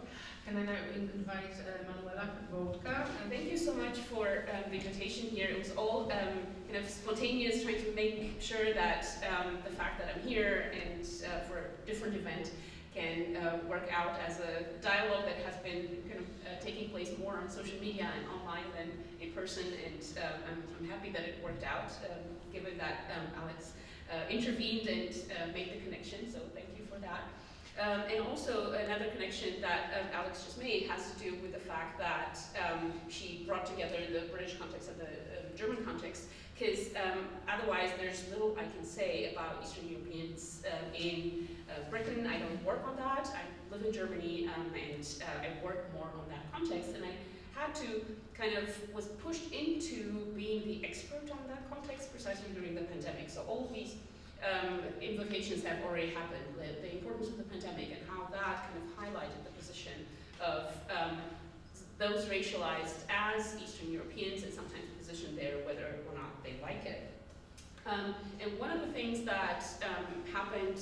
Speaker 1: Can I now invite Manuela and Boatcă?
Speaker 4: And thank you so much for the invitation here. It was all kind of spontaneous, trying to make sure that the fact that I'm here and for a different event can work out as a dialogue that has been kind of taking place more on social media and online than in person. And I'm happy that it worked out, given that Alex intervened and made the connection. So thank you for that. And also another connection that Alex just made has to do with the fact that she brought together the British context and the German context, because otherwise there's little I can say about Eastern Europeans in Britain. I don't work on that. I live in Germany and I work more on that context, and I had to was pushed into being the expert on that context precisely during the pandemic. So all of these invocations have already happened, the importance of the pandemic and how that kind of highlighted the position of those racialized as Eastern Europeans, and sometimes positioned there whether or not they like it. And one of the things that happened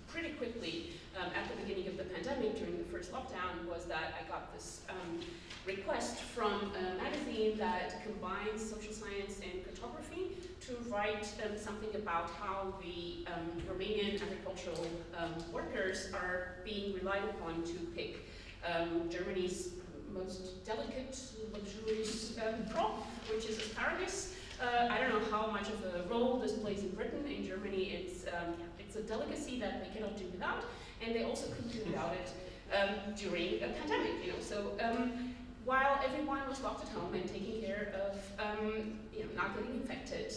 Speaker 4: pretty quickly at the beginning of the pandemic during the first lockdown was that I got this request from a magazine that combines social science and cartography to write something about how the Romanian agricultural workers are being relied upon to pick Germany's most delicate, luxurious crop, which is asparagus. I don't know how much of a role this plays in Britain. In Germany, it's a delicacy that they cannot do without, and they also couldn't do without it during a pandemic. So while everyone was locked at home and taking care of not getting infected,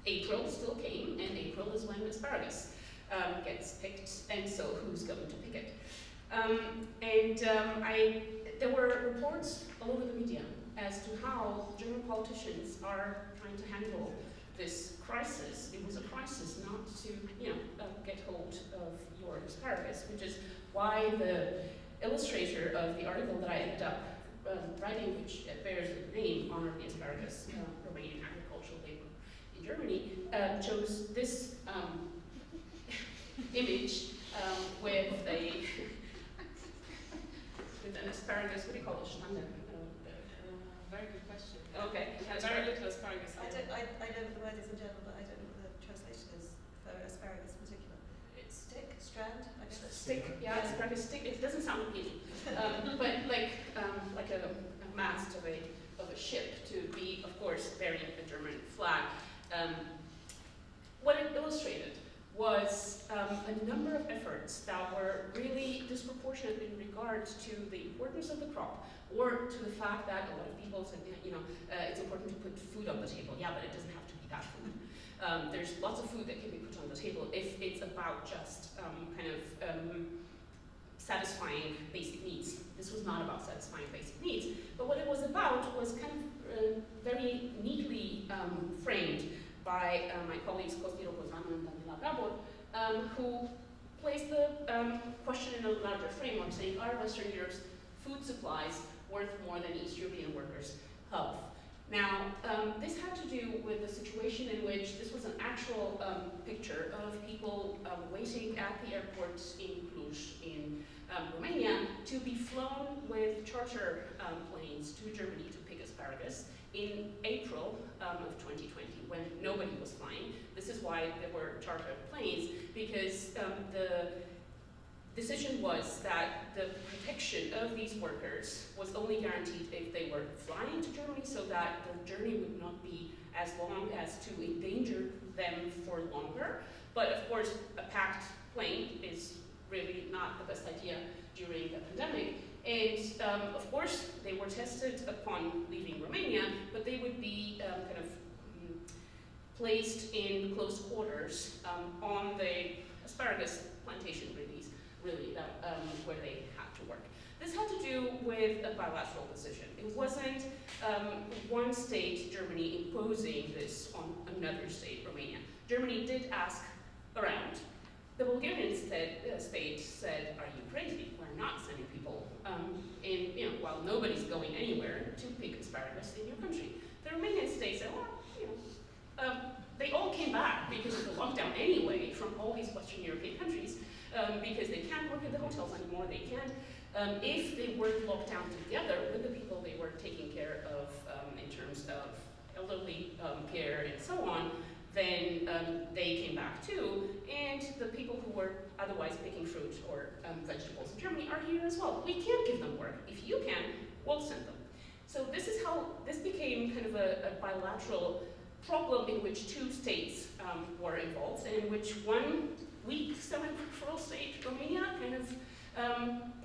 Speaker 4: April still came, and April is when asparagus gets picked, and so who's going to pick it? There were reports all over the media as to how German politicians are trying to handle this crisis. It was a crisis not to, get hold of your asparagus, which is why the illustrator of the article that I ended up writing, which bears the name Honor the Asparagus, Romanian agricultural labor in Germany, chose this image with an asparagus. What do you call it? Schnander?
Speaker 3: Very good question.
Speaker 4: Okay.
Speaker 3: Very little asparagus.
Speaker 2: I know what the word is in German, but I don't know what the translation is for asparagus in particular. It's stick, strand, I guess.
Speaker 4: Stick, yeah, asparagus stick. It doesn't sound appealing, but like a mast of a ship to be, of course, bearing a German flag. What it illustrated was a number of efforts that were really disproportionate in regard to the importance of the crop, or to the fact that a lot of people said, it's important to put food on the table. Yeah, but it doesn't have to be that food. There's lots of food that can be put on the table if it's about just satisfying basic needs. This was not about satisfying basic needs, but what it was about was very neatly framed by my colleagues Cosmiro Cozano and Daniela Gabor, who placed the question in a larger framework, saying, are Western Europe's food supplies worth more than East European workers' health? Now, this had to do with the situation in which this was an actual picture of people waiting at the airport in Cluj in Romania to be flown with charter planes to Germany to pick asparagus in April of 2020, when nobody was flying. This is why there were chartered planes, because the decision was that the protection of these workers was only guaranteed if they were flying to Germany, so that the journey would not be as long as to endanger them for longer. But of course, a packed plane is really not the best idea during the pandemic. And of course, they were tested upon leaving Romania, but they would be placed in close quarters on the asparagus plantation, where they had to work. This had to do with a bilateral decision. It wasn't one state, Germany, imposing this on another state, Romania. Germany did ask around. The Bulgarian state said, "Are you crazy? We're not sending people while nobody's going anywhere to pick asparagus in your country." The Romanian state said, "Well, they all came back because of the lockdown anyway from all these Western European countries, because they can't work at the hotels anymore. They can't. If they were locked down together with the people they were taking care of in terms of elderly care and so on, then they came back too, and the people who were otherwise picking fruit or vegetables in Germany are here as well. We can't give them work. If you can, we'll send them." So this is how this became kind of a bilateral problem in which two states were involved, and in which one weak semi-peripheral state, Romania, kind of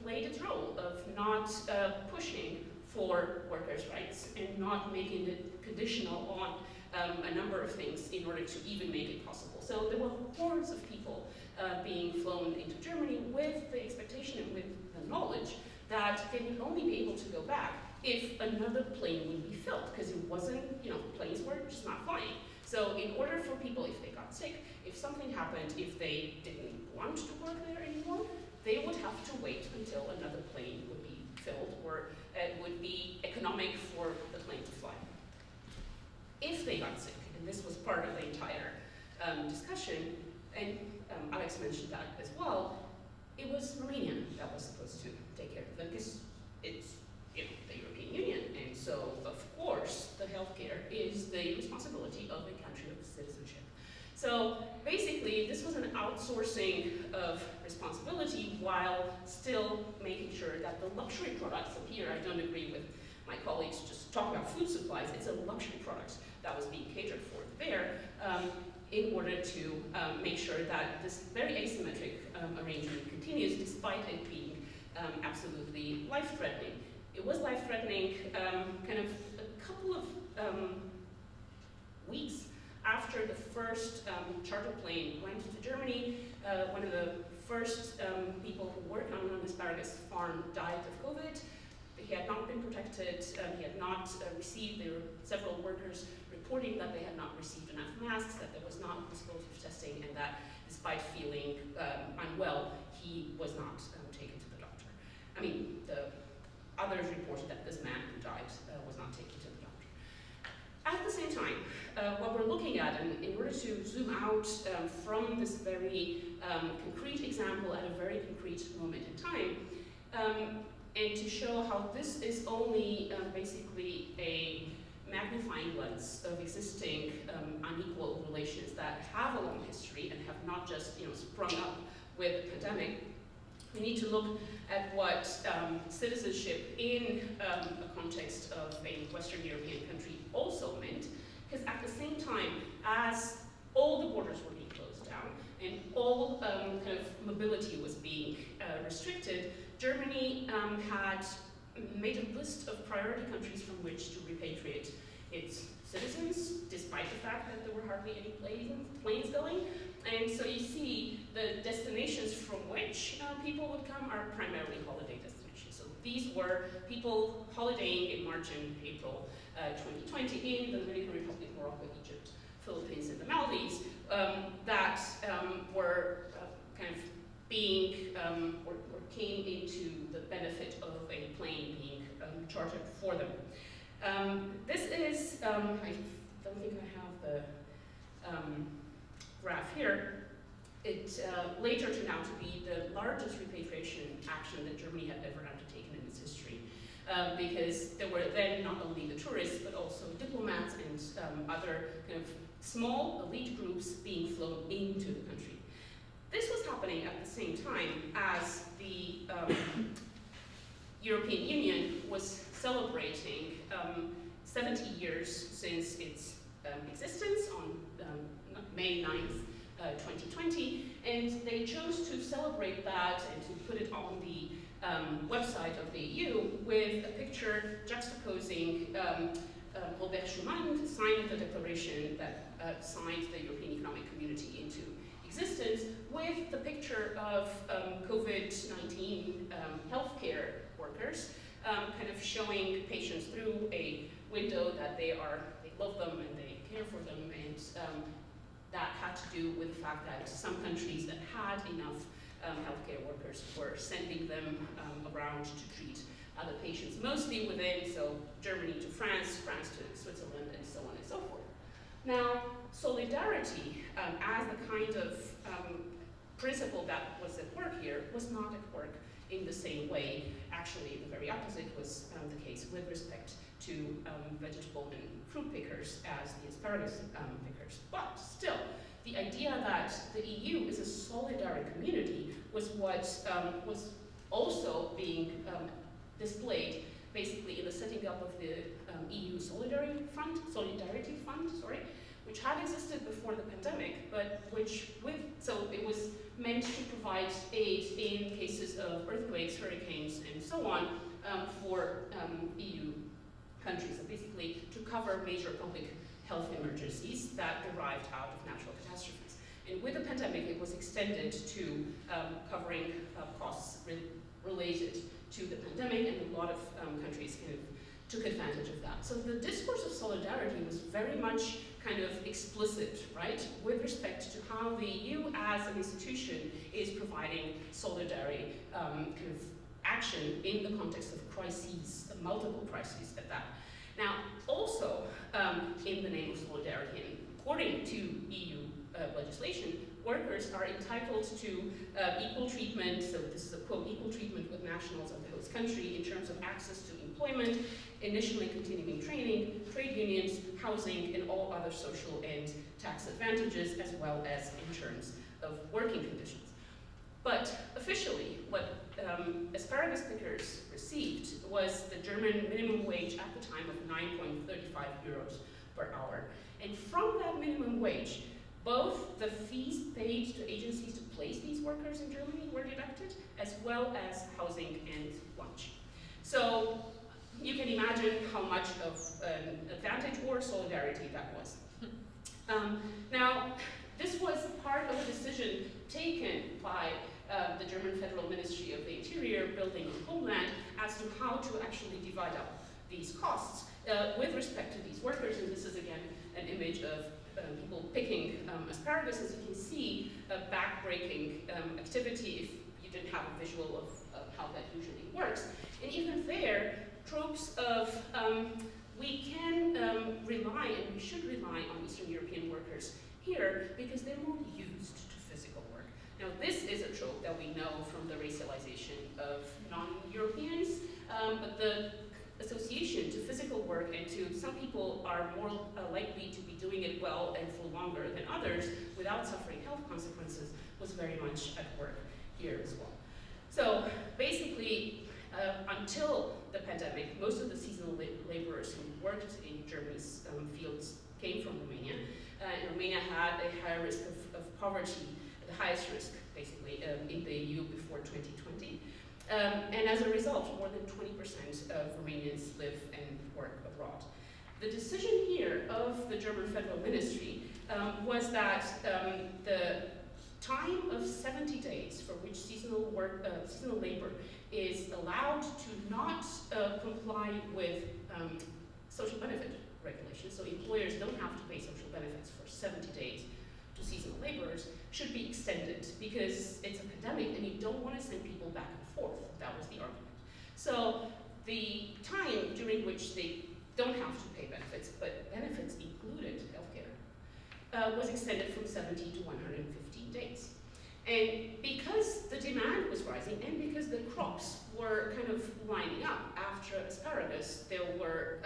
Speaker 4: played its role of not pushing for workers' rights and not making it conditional on a number of things in order to even make it possible. So there were hordes of people being flown into Germany with the expectation and with the knowledge that they would only be able to go back if another plane would be filled, because it wasn't, planes were just not flying. So in order for people, if they got sick, if something happened, if they didn't want to work there anymore, they would have to wait until another plane would be filled, or it would be economic for the plane to fly. If they got sick, and this was part of the entire discussion, and Alex mentioned that as well, it was Romania that was supposed to take care of them, because it's the European Union, and so of course the healthcare is the responsibility of a country of citizenship. So basically, this was an outsourcing of responsibility while still making sure that the luxury products, and here I don't agree with my colleagues just talking about food supplies, it's a luxury product that was being catered for there in order to make sure that this very asymmetric arrangement continues despite it being absolutely life-threatening. It was life-threatening kind of a couple of weeks after the first charter plane went to Germany. One of the first people who worked on an asparagus farm died of COVID. He had not been protected, he had not received, there were several workers reporting that they had not received enough masks, that there was not explosive testing, and that despite feeling unwell, he was not taken to the doctor. I mean, the others reported that this man who died was not taken to the doctor. At the same time, what we're looking at, and in order to zoom out from this very concrete example at a very concrete moment in time, and to show how this is only basically a magnifying lens of existing unequal relations that have a long history and have not just sprung up with the pandemic, we need to look at what citizenship in a context of a Western European country also meant, because at the same time as all the borders were being closed down and all kind of mobility was being restricted, Germany had made a list of priority countries from which to repatriate its citizens, despite the fact that there were hardly any planes going. And so you see the destinations from which people would come are primarily holiday destinations. So these were people holidaying in March and April 2020 in the Dominican Republic, Morocco, Egypt, Philippines, and the Maldives that were kind of being or came into the benefit of a plane being chartered for them. This is, I don't think I have the graph here. It later turned out to be the largest repatriation action that Germany had ever undertaken in its history. because there were then not only the tourists, but also diplomats and other kind of small elite groups being flown into the country. This was happening at the same time as the European Union was celebrating 70 years since its existence on May 9th, 2020, and they chose to celebrate that and to put it on the website of the EU with a picture juxtaposing Robert Schuman signed the declaration that signed the European Economic Community into existence, with the picture of COVID-19 healthcare workers kind of showing patients through a window that they love them and they care for them, and that had to do with the fact that some countries that had enough healthcare workers were sending them around to treat other patients, mostly within, so Germany to France, France to Switzerland, and so on and so forth. Now, solidarity as the kind of principle that was at work here was not at work in the same way. Actually, the very opposite was the case with respect to vegetable and fruit pickers as the asparagus pickers. But still, the idea that the EU is a solidary community was what was also being displayed basically in the setting up of the EU Solidarity Fund, which had existed before the pandemic, but so it was meant to provide aid in cases of earthquakes, hurricanes, and so on for EU countries, so basically to cover major public health emergencies that derived out of natural catastrophes. And with the pandemic, it was extended to covering costs related to the pandemic, and a lot of countries kind of took advantage of that. So the discourse of solidarity was very much kind of explicit, right, with respect to how the EU as an institution is providing solidarity kind of action in the context of crises, multiple crises at that. Now, also in the name of solidarity, and according to EU legislation, workers are entitled to equal treatment, so this is a quote, equal treatment with nationals of the host country in terms of access to employment, initial and continuing training, trade unions, housing, and all other social and tax advantages, as well as in terms of working conditions. But officially, what asparagus pickers received was the German minimum wage at the time of 9.35 euros per hour. And from that minimum wage, both the fees paid to agencies to place these workers in Germany were deducted, as well as housing and lunch. So you can imagine how much of an advantage or solidarity that was. Now, this was part of a decision taken by the German Federal Ministry of the Interior, Building and Homeland, as to how to actually divide up these costs with respect to these workers. And this is again an image of people picking asparagus. As you can see, a back-breaking activity if you didn't have a visual of how that usually works. And even there, tropes of we can rely, and we should rely on Eastern European workers here because they're more used to physical work. Now, this is a trope that we know from the racialization of non-Europeans, but the association to physical work and to some people are more likely to be doing it well and for longer than others without suffering health consequences was very much at work here as well. So basically, until the pandemic, most of the seasonal laborers who worked in Germany's fields came from Romania. And Romania had a higher risk of poverty, the highest risk basically in the EU before 2020. And as a result, more than 20% of Romanians live and work abroad. The decision here of the German Federal Ministry was that the time of 70 days for which seasonal labor is allowed to not comply with social benefit regulations, so employers don't have to pay social benefits for 70 days to seasonal laborers, should be extended because it's a pandemic and you don't want to send people back and forth. That was the argument. So the time during which they don't have to pay benefits, but benefits included healthcare, was extended from 70 to 115 days. And because the demand was rising and because the crops were kind of lining up, after asparagus, there were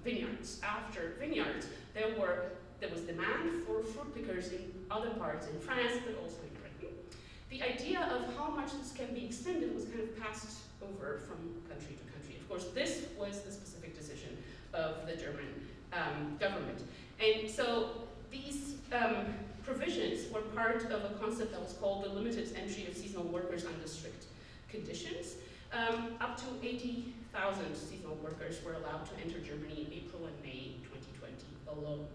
Speaker 4: vineyards. After vineyards, there was demand for fruit pickers in other parts in France, but also in Britain. The idea of how much this can be extended was kind of passed over from country to country. Of course, this was the specific decision of the German government. And so these provisions were part of a concept that was called the limited entry of seasonal workers under strict conditions. Up to 80,000 seasonal workers were allowed to enter Germany in April and May 2020 alone.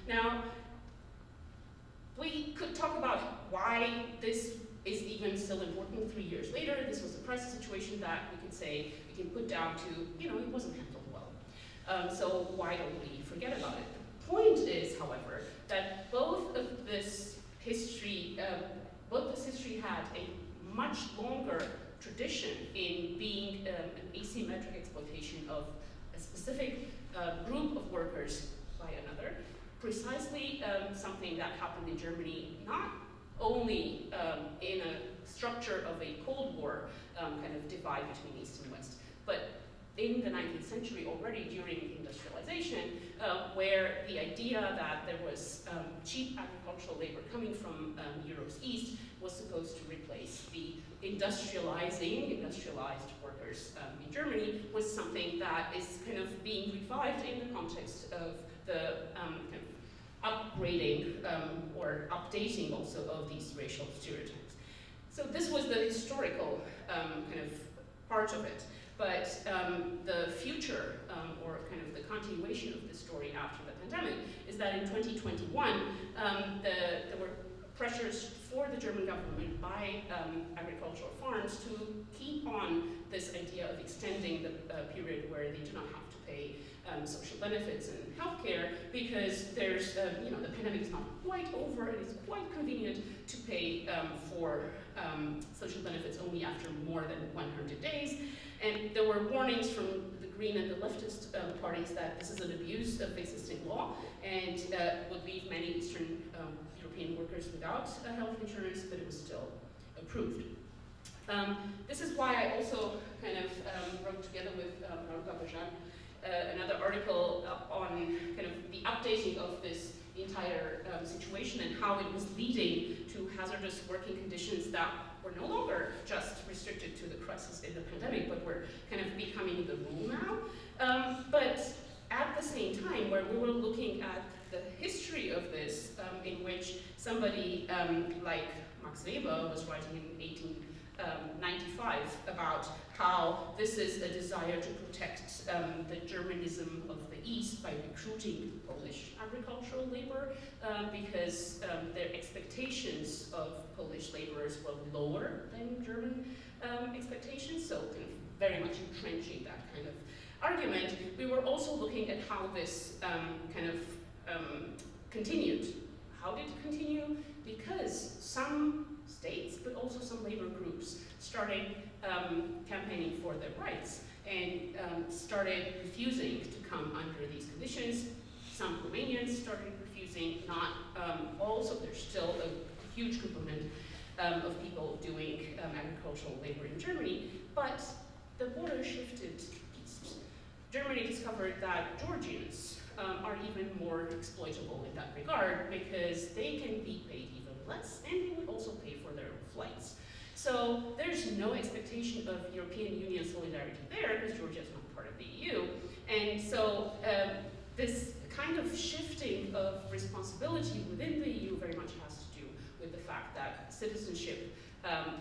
Speaker 4: Now, we could talk about why this is even still important 3 years later. This was a crisis situation that we could say, we can put down to, it wasn't handled well. So why don't we forget about it? The point is, however, that both this history had a much longer tradition in being an asymmetric exploitation of a specific group of workers by another. Precisely something that happened in Germany, not only in a structure of a Cold War kind of divide between East and West, but in the 19th century already during industrialization, where the idea that there was cheap agricultural labor coming from Europe's East was supposed to replace the industrialized workers in Germany, was something that is kind of being revived in the context of the kind of upgrading or updating also of these racial stereotypes. So this was the historical kind of part of it. But the future, or kind of the continuation of the story after the pandemic, is that in 2021, there were pressures for the German government by agricultural farms to keep on this idea of extending the period where they do not have to pay social benefits and healthcare, because there's, the pandemic is not quite over, and it's quite convenient to pay for social benefits only after more than 100 days. And there were warnings from the Green and the leftist parties that this is an abuse of existing law and would leave many Eastern European workers without health insurance, but it was still approved. This is why I also kind of wrote together with Manuela another article on kind of the updating of this entire situation and how it was leading to hazardous working conditions that were no longer just restricted to the crisis in the pandemic, but were kind of becoming the rule now. But at the same time, where we were looking at the history of this, in which somebody like Max Weber was writing in 1895 about how this is a desire to protect the Germanism of the East by recruiting Polish agricultural labor, because their expectations of Polish laborers were lower than German expectations, so kind of very much entrenching that kind of argument. We were also looking at how this kind of continued. How did it continue? Because some states, but also some labor groups, started campaigning for their rights and started refusing to come under these conditions. Some Romanians started refusing, not all, so there's still a huge component of people doing agricultural labor in Germany, but the border shifted east. Germany discovered that Georgians are even more exploitable in that regard because they can be paid even less and they would also pay for their flights. So there's no expectation of European Union solidarity there because Georgia is not part of the EU. And so this kind of shifting of responsibility within the EU very much has to do with the fact that citizenship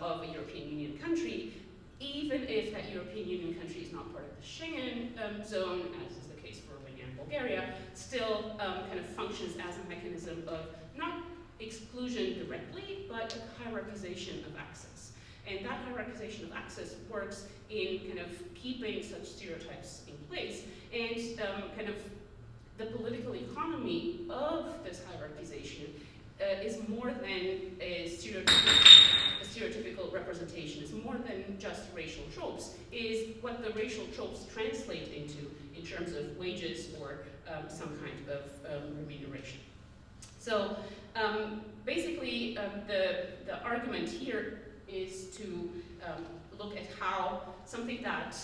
Speaker 4: of a European Union country, even if that European Union country is not part of the Schengen zone, as is the case for Romania and Bulgaria, still kind of functions as a mechanism of not exclusion directly, but a hierarchization of access. And that hierarchization of access works in kind of keeping such stereotypes in place, and kind of the political economy of this hierarchization is more than a stereotypical representation, is more than just racial tropes, is what the racial tropes translate into in terms of wages or some kind of remuneration. So Basically, the argument here is to look at how something that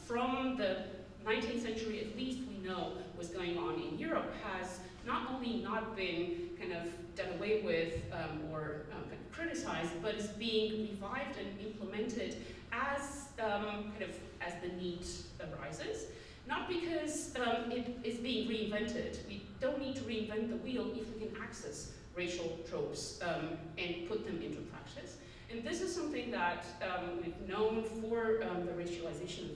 Speaker 4: from the 19th century at least we know was going on in Europe has not only not been kind of done away with or kind of criticized, but is being revived and implemented as as the need arises. Not because it is being reinvented. We don't need to reinvent the wheel if we can access racial tropes and put them into practice. And this is something that we've known for the racialization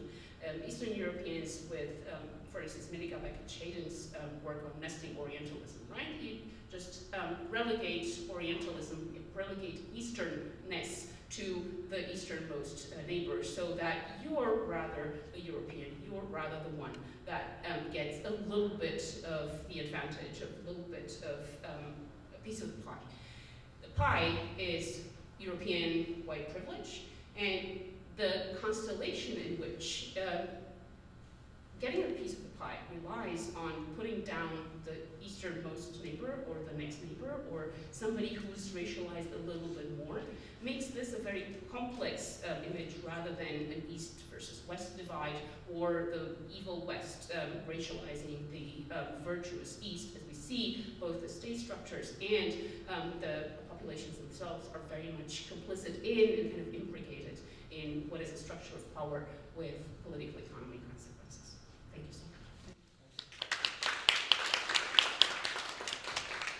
Speaker 4: of Eastern Europeans with, for instance, Milica Beckett-Shaden's work on nesting Orientalism, right? You just relegate Orientalism, relegate Easternness to the easternmost neighbors, so that you're rather a European, you're rather the one that gets a little bit of the advantage, a little bit of a piece of the pie. The pie is European white privilege, and the constellation in which getting a piece of the pie relies on putting down the easternmost neighbor or the next neighbor or somebody who's racialized a little bit more, makes this a very complex image rather than an east versus west divide or the evil west racializing the virtuous east, as we see both the state structures and the populations themselves are very much complicit in and kind of imbricated in what is a structure of power with political economy consequences. Thank you so much.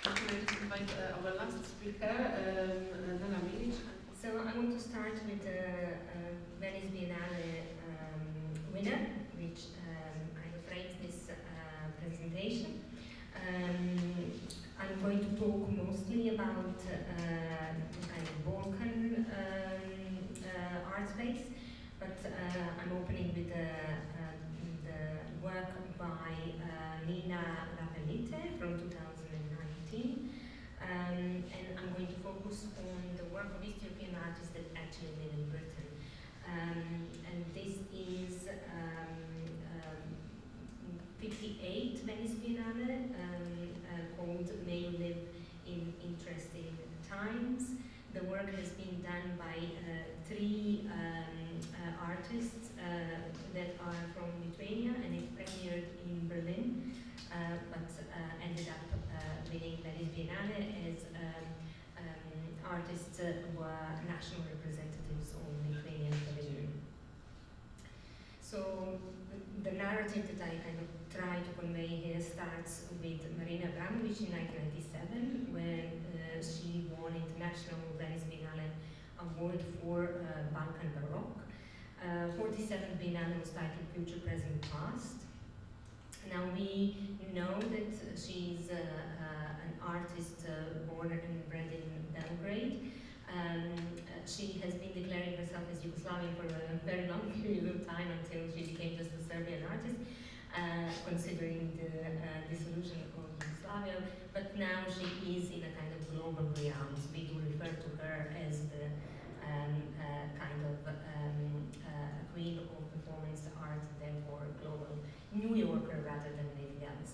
Speaker 1: Can I just invite our last speaker, Nela Milic.
Speaker 5: So I want to start with the Venice Biennale winner, which kind of frames this presentation. I'm going to talk mostly about kind of Balkan art space, but I'm opening with the work by Nina Rapelite from 2019. And I'm going to focus on the work of East European artists that actually live in Britain. And this is 58 Venice Biennale, called May You Live in Interesting Times. The work has been done by three artists that are from Lithuania, and it premiered in Berlin, but ended up winning Venice Biennale as artists were national representatives of Lithuanian television. So the narrative that I kind of try to convey here starts with Marina Abramovic in 1997, when she won International Venice Biennale Award for Balkan Baroque. 47th Biennale was titled Future, Present, Past. Now we know that she's an artist born and bred in Belgrade. She has been declaring herself as Yugoslavian for a very long period of time until she became just a Serbian artist, considering the dissolution of Yugoslavia. But now she is in a kind of global realm. We do refer to her as the kind of queen of performance art, therefore global New Yorker rather than anything else.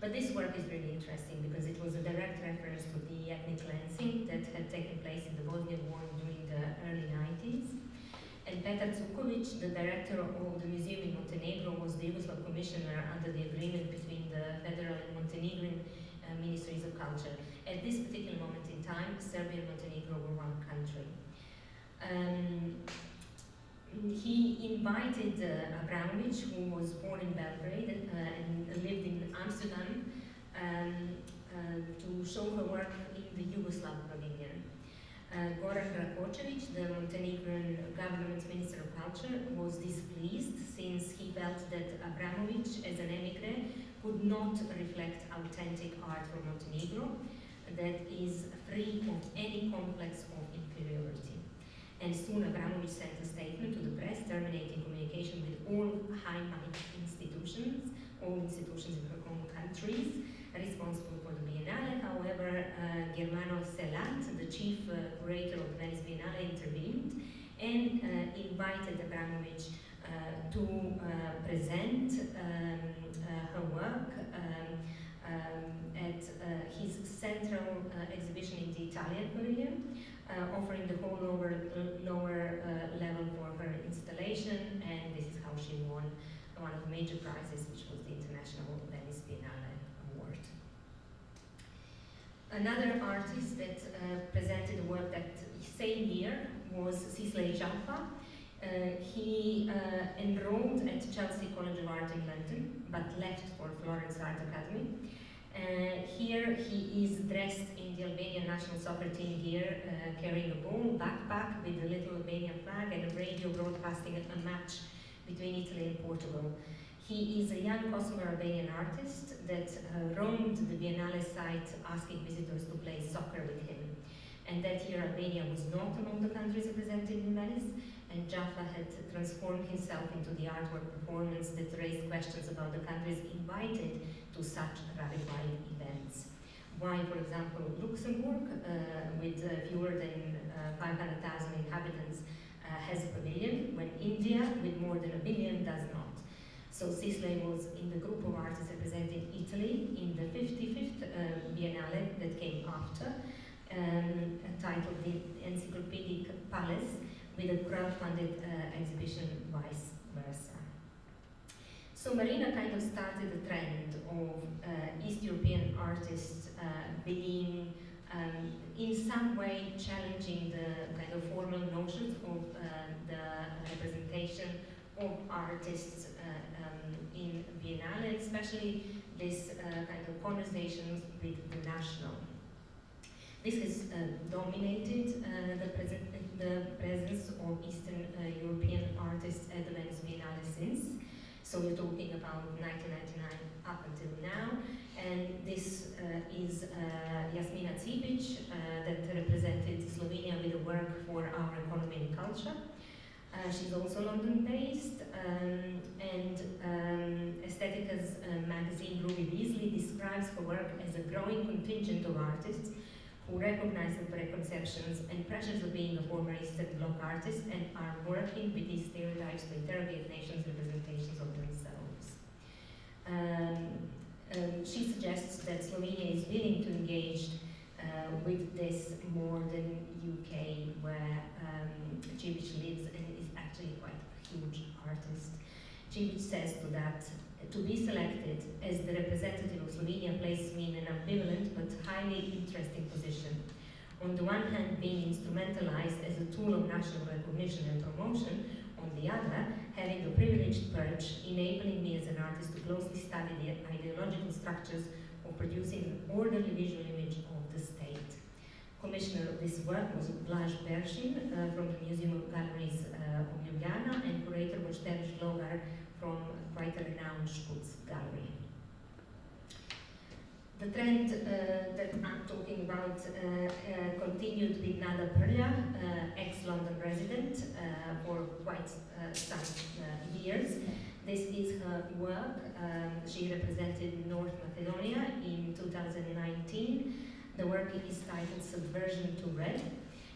Speaker 5: But this work is really interesting because it was a direct reference to the ethnic cleansing that had taken place in the Bosnian War during the early 90s. And Petar Cukovic, the director of the museum in Montenegro, was the Yugoslav commissioner under the agreement between the federal and Montenegrin ministries of culture. At this particular moment in time, Serbia and Montenegro were one country. He invited Abramovic, who was born in Belgrade and lived in Amsterdam, to show her work in the Yugoslav pavilion. Goran Rakočević, the Montenegrin government's Minister of Culture, was displeased since he felt that Abramovic, as an emigre, could not reflect authentic art from Montenegro that is free of any complex of inferiority. And soon Abramovic sent a statement to the press terminating communication with all high-minded institutions, all institutions in her home countries, responsible for the Biennale. However, Germano Selat, the chief curator of the Venice Biennale, intervened and invited Abramovic to present her work at his central giant pavilion, offering the whole lower level for her installation, and this is how she won one of the major prizes, which was the International Venice Biennale Award. Another artist that presented a work that same year was Sisley Jaffa. He enrolled at Chelsea College of Art in London, but left for Florence Art Academy. Here he is dressed in the Albanian national soccer team gear, carrying a ball, backpack with a little Albanian flag and a radio broadcasting a match between Italy and Portugal. He is a young Kosovo-Albanian artist that roamed the Biennale site asking visitors to play soccer with him. And that year Albania was not among the countries represented in Venice, and Jaffa had transformed himself into the artwork performance that raised questions about the countries invited to such rarified events. Why, for example, Luxembourg, with fewer than 500,000 inhabitants, has a pavilion, when India, with more than 1 billion, does not. So Sisley was in the group of artists representing Italy in the 55th Biennale that came after, titled The Encyclopedic Palace, with a crowd-funded exhibition vice versa. So Marina kind of started a trend of East European artists being in some way challenging the kind of formal notions of the representation of artists in Biennale, especially this kind of conversations with the national. This has dominated the presence of Eastern European artists at the Venice Biennale since. So we're talking about 1999 up until now. And this is Jasmina Cibic that represented Slovenia with a work for Our Economy and Culture. She's also London-based, and Aesthetica's magazine Ruby Beasley describes her work as a growing contingent of artists who recognize the preconceptions and pressures of being a former Eastern Bloc artist and are working with these stereotypes to interrogate nations' representations of themselves. She suggests that Slovenia is willing to engage with this more than UK, where Cibic lives and is actually quite a huge artist. Cibic says to that, to be selected as the representative of Slovenia places me in an ambivalent but highly interesting position. On the one hand, being instrumentalized as a tool of national recognition and promotion, on the other, having the privileged perch, enabling me as an artist to closely study the ideological structures of producing an orderly visual image of the state. Commissioner of this work was Blaž Peršin from the Museum of Galleries of Ljubljana, and curator was Terež Logar from quite a renowned Škuc gallery. The trend that I'm talking about continued with Nada Prlja, ex-London resident for quite some years. This is her work. She represented North Macedonia in 2019. The work is titled Subversion to Red,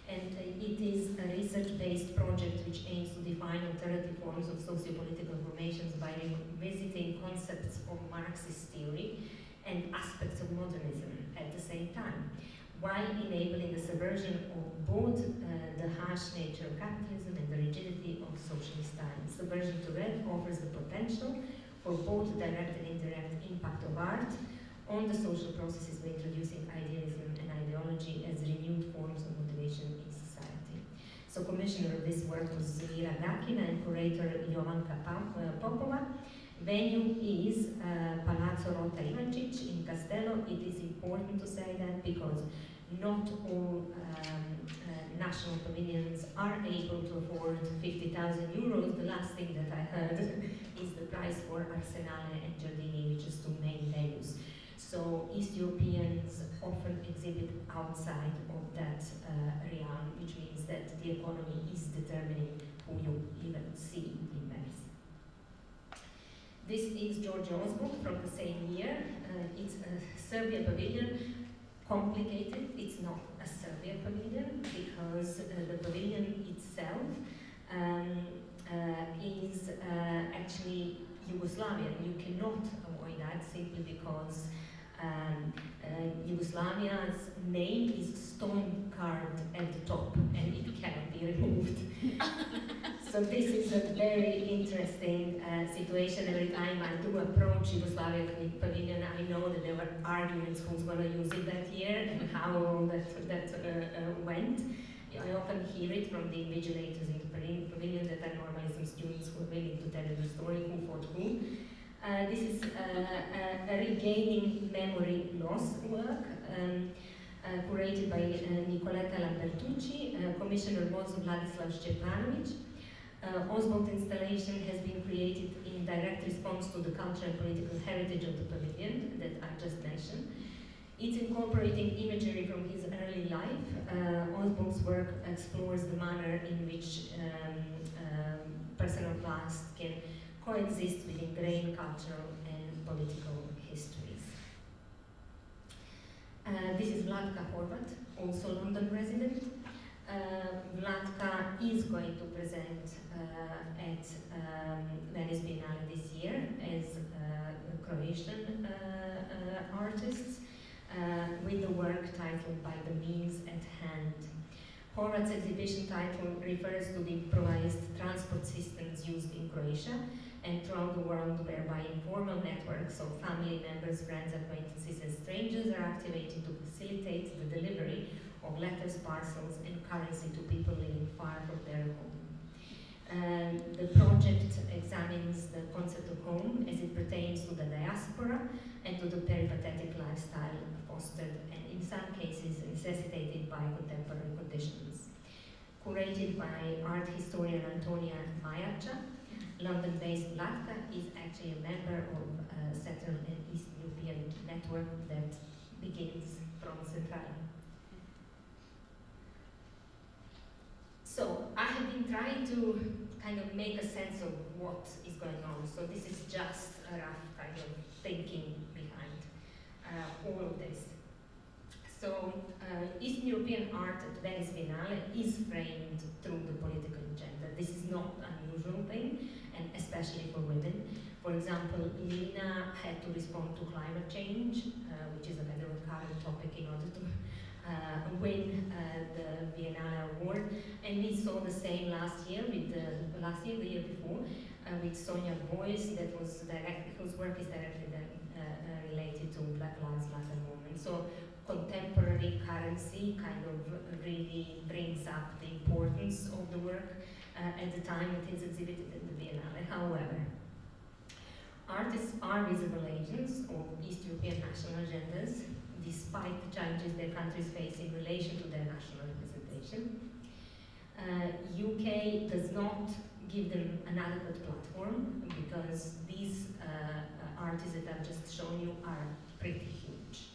Speaker 5: and it is a research-based project which aims to define alternative forms of socio-political formations by revisiting concepts of Marxist theory and aspects of modernism at the same time, while enabling the subversion of both the harsh nature of capitalism and the rigidity of socialist times. Subversion to Red offers the potential for both direct and indirect impact of art on the social processes by introducing idealism and ideology as renewed forms of motivation in society. So commissioner of this work was Zvira Gakina and curator Jovanka Popova. Venue is Palazzo Rota Ivančić in Castello. It is important to say that because not all national pavilions are able to afford 50,000 euros. The last thing that I heard is the price for Arsenale and Giardini, which is two main venues. So East Europeans often exhibit outside of that realm, which means that the economy is determining who you even see in Venice. This is Georgia Osborne from the same year. It's a Serbia pavilion, complicated. It's not a Serbia pavilion because the pavilion itself is actually Yugoslavian. You cannot avoid that simply because Yugoslavia's name is stone carved at the top and it cannot be removed. So this is a very interesting situation. Every time I do approach Yugoslavia Pavilion, I know that there were arguments who's going to use it that year and how that went. I often hear it from the invigilators in the pavilion that are normally some students who are willing to tell you the story, who fought who. This is a regaining memory loss work curated by Nicoletta Lambertucci. Commissioner was Vladislav Stjepanovic. Oswald installation has been created in direct response to the cultural and political heritage of the pavilion that I just mentioned. It's incorporating imagery from his early life. Oswald's work explores the manner in which personal past can coexist with ingrained cultural and political histories. This is Vlatka Horvat, also London resident. Vlatka is going to present at Venice Biennale this year as a Croatian artist with the work titled By the Means at Hand. Horvat's exhibition title refers to the improvised transport systems used in Croatia and throughout the world, whereby informal networks of family members, friends, acquaintances, and strangers are activated to facilitate the delivery of letters, parcels, and currency to people living far from their home. The project examines the concept of home as it pertains to the diaspora and to the peripatetic lifestyle fostered and in some cases necessitated by contemporary conditions. Curated by art historian Antonia Majača, London-based Vlatka is actually a member of Central and East European network that begins from Centrala. So I have been trying to kind of make a sense of what is going on. So this is just a rough kind of thinking behind all of this. So Eastern European art at Venice Biennale is framed through the political agenda. This is not an unusual thing, and especially for women. For example, Lina had to respond to climate change, which is a kind of a current topic in order to win the Biennale award. And we saw the same last year, the year before, with Sonja Boyce, that was whose work is directly related to Black Lives Matter movement. So contemporary currency kind of really brings up the importance of the work at the time it is exhibited at the Biennale. However, artists are visible agents of East European national agendas, despite the challenges their countries face in relation to their national representation. UK does not give them an adequate platform because these artists that I've just shown you are pretty huge.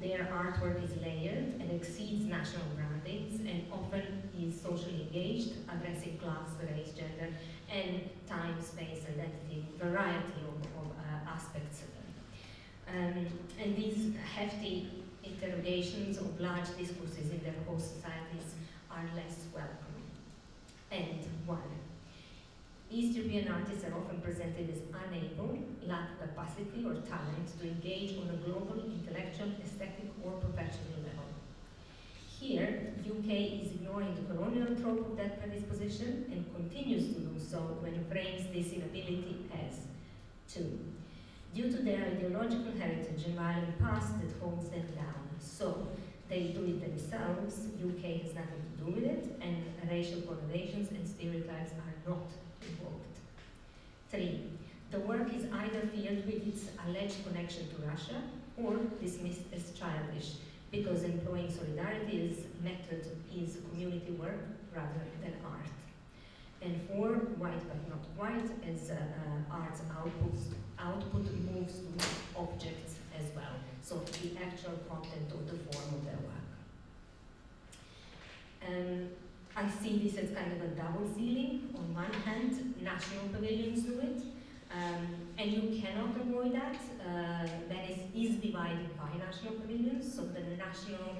Speaker 5: Their artwork is layered and exceeds national boundaries and often is socially engaged, addressing class, race, gender, and time, space, identity, variety of aspects of them. And these hefty interrogations of large discourses in their host societies are less welcome. And why? East European artists are often presented as unable, lack capacity or talent to engage on a global, intellectual, aesthetic or professional level. Here, UK is ignoring the colonial trope of that predisposition and continues to do so when it frames this inability as two, due to their ideological heritage and violent past that holds them down. So, they do it themselves, UK has nothing to do with it, and racial connotations and stereotypes are not involved. 3. The work is either feared with its alleged connection to Russia or dismissed as childish, because employing solidarity as method is community work rather than art. And 4. White but not white, as art's output moves to objects as well. So the actual content of the form of their work. I see this as kind of a double ceiling. On one hand, national pavilions do it, and you cannot avoid that. Venice is divided by national pavilions, so the national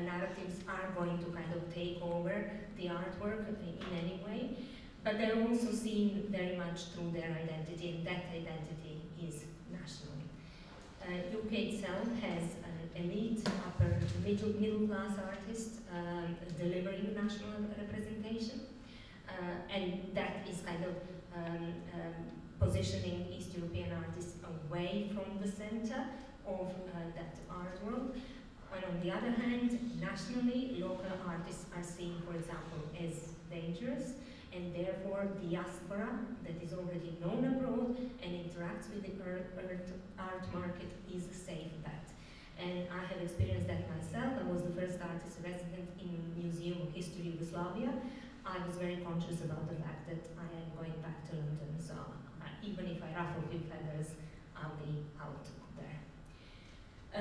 Speaker 5: narratives are going to kind of take over the artwork in any way, but they're also seen very much through their identity, and that identity is national. UK itself has an elite, upper middle class artists delivering national representation. And that is kind of positioning East European artists away from the center of that art world. And on the other hand, nationally, local artists are seen, for example, as dangerous, and therefore diaspora that is already known abroad and interacts with the art market is a safe bet. And I have experienced that myself. I was the first artist resident in Museum of History Yugoslavia. I was very conscious about the fact that I am going back to London, so even if I ruffle a few feathers, I'll be out there.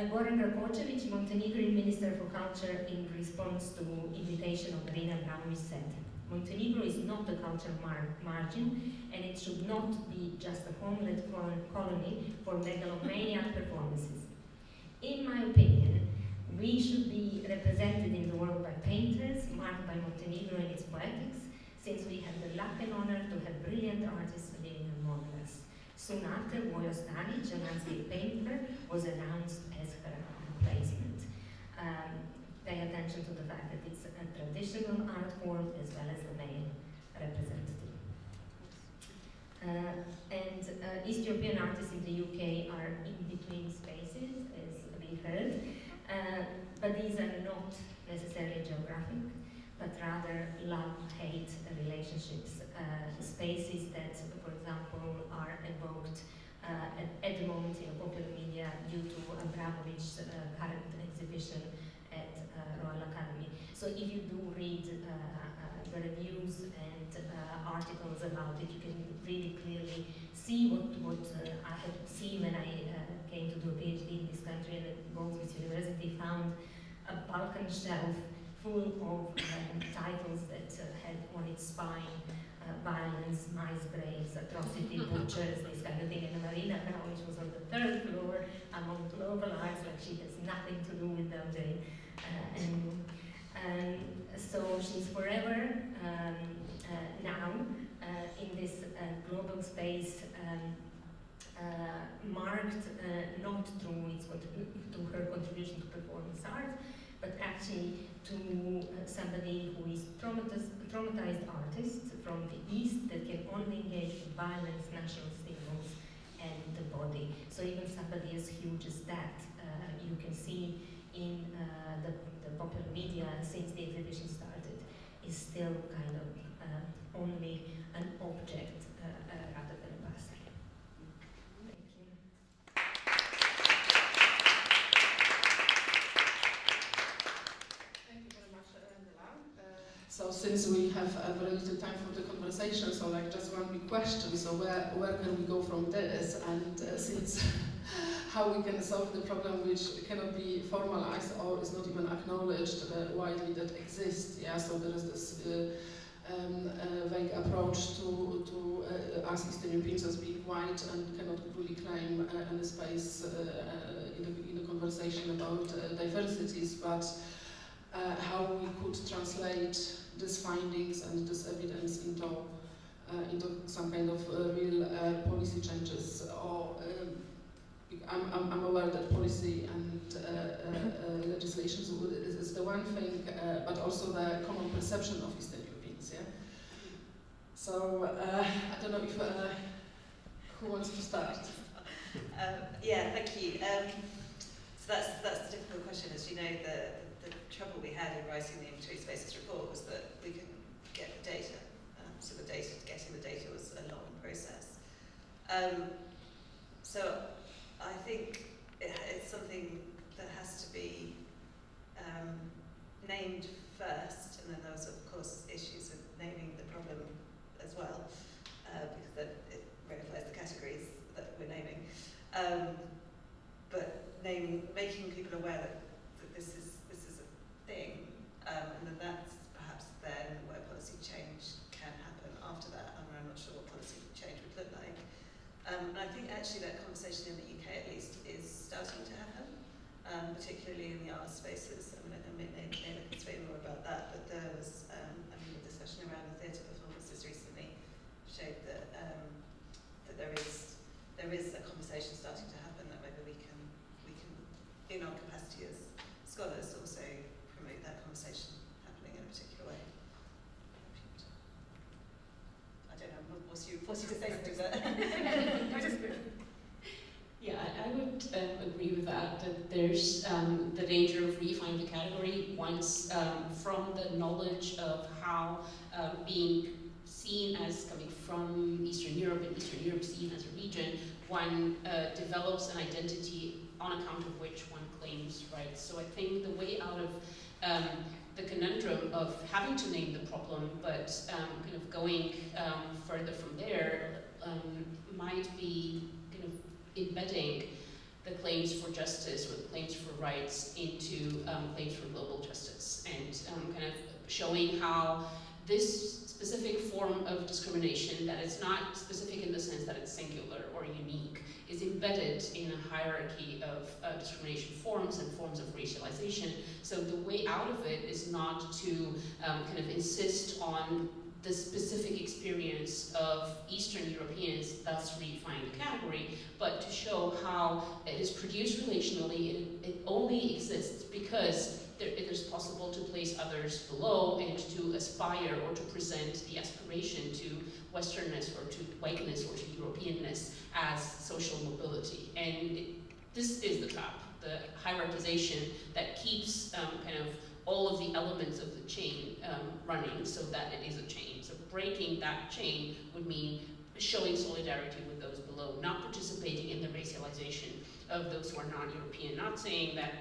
Speaker 5: Goran Rakočević, Montenegrin Minister for Culture, in response to invitation of Marina Abramović, said, Montenegro is not a cultural margin, and it should not be just a homeland colony for megalomaniac performances. In my opinion, we should be represented in the world by painters, marked by Montenegro and its poetics, since we have the luck and honor to have brilliant artists living among us. Soon after, Vojo Stanic, a landscape painter, was announced as her replacement. Pay attention to the fact that it's a traditional art form as well as the male representative. East European artists in the UK are in between spaces, as we heard, but these are not necessarily geographic, but rather love-hate relationships, spaces that, for example, are evoked at the moment in popular media due to Abramović's current exhibition at Royal Academy. So if you do read the reviews and articles about it, you can really clearly see what I have seen when I came to do a PhD in this country and at Goldsmiths University, found a Balkan shelf full of titles that had on its spine violence, mice graves, atrocity, butchers, this kind of thing. And Marina Abramović was on the 3rd floor among global arts, like she has nothing to do with them. So she's forever now in this global space, marked not through her contribution to performance art, but actually to somebody who is traumatized artist from the East that can only engage with violence, national symbols, and the body. So even somebody as huge as that, you can see in the popular media since the exhibition started, is still kind of only an object rather than a bust. Thank you.
Speaker 1: Thank you very much, Manuela. So since we have very little time for the conversation, so like just one big question, so where can we go from this? And since how we can solve the problem which cannot be formalized or is not even acknowledged widely that exists, yeah, so there is this vague approach to us Eastern Europeans as being white and cannot really claim any space in the conversation about diversities, but how we could translate these findings and this evidence into some kind of real policy changes. Or I'm aware that policy and legislation is the one thing, but also the common perception of Eastern Europeans. Yeah. So I don't know if who wants to start.
Speaker 2: Yeah, thank you. So that's the difficult question. As you know, the trouble we had in writing the In-Between Spaces report was that we couldn't get the data. So getting the data was a long process. So I think it's something that has to be named first, and then there was of course issues of naming the problem as well, because then it ratifies the categories that we're naming. But making people aware that this is a thing, and then that's perhaps then where policy change can happen after that. I'm not sure what policy change would look like. And I think actually that conversation in the UK at least is starting to happen, particularly in the art spaces. I mean, Manuela can say more about that, but there was the discussion around the theatre performances recently showed that that there is a conversation starting to happen that maybe we can in our capacity as scholars also promote that conversation happening in a particular way. I don't know, I'm not force you to say something, but
Speaker 4: Yeah, I would agree with that there's the danger of redefining the category once from the knowledge of how being seen as coming from Eastern Europe and Eastern Europe seen as a region, one develops an identity on account of which one claims rights. So I think the way out of the conundrum of having to name the problem, but kind of going further from there might be kind of embedding the claims for justice or the claims for rights into claims for global justice, and kind of showing how this specific form of discrimination that is not specific in the sense that it's singular or unique is embedded in a hierarchy of discrimination forms and forms of racialization. So the way out of it is not to kind of insist on the specific experience of Eastern Europeans, thus redefining the category, but to show how it is produced relationally. It only exists because it is possible to place others below and to aspire or to present the aspiration to Westernness or to whiteness or to Europeanness as social mobility. And this is the trap, the hierarchization that keeps kind of all of the elements of the chain running so that it is a chain. So breaking that chain would mean showing solidarity with those below, not participating in the racialization of those who are non-European, not saying that,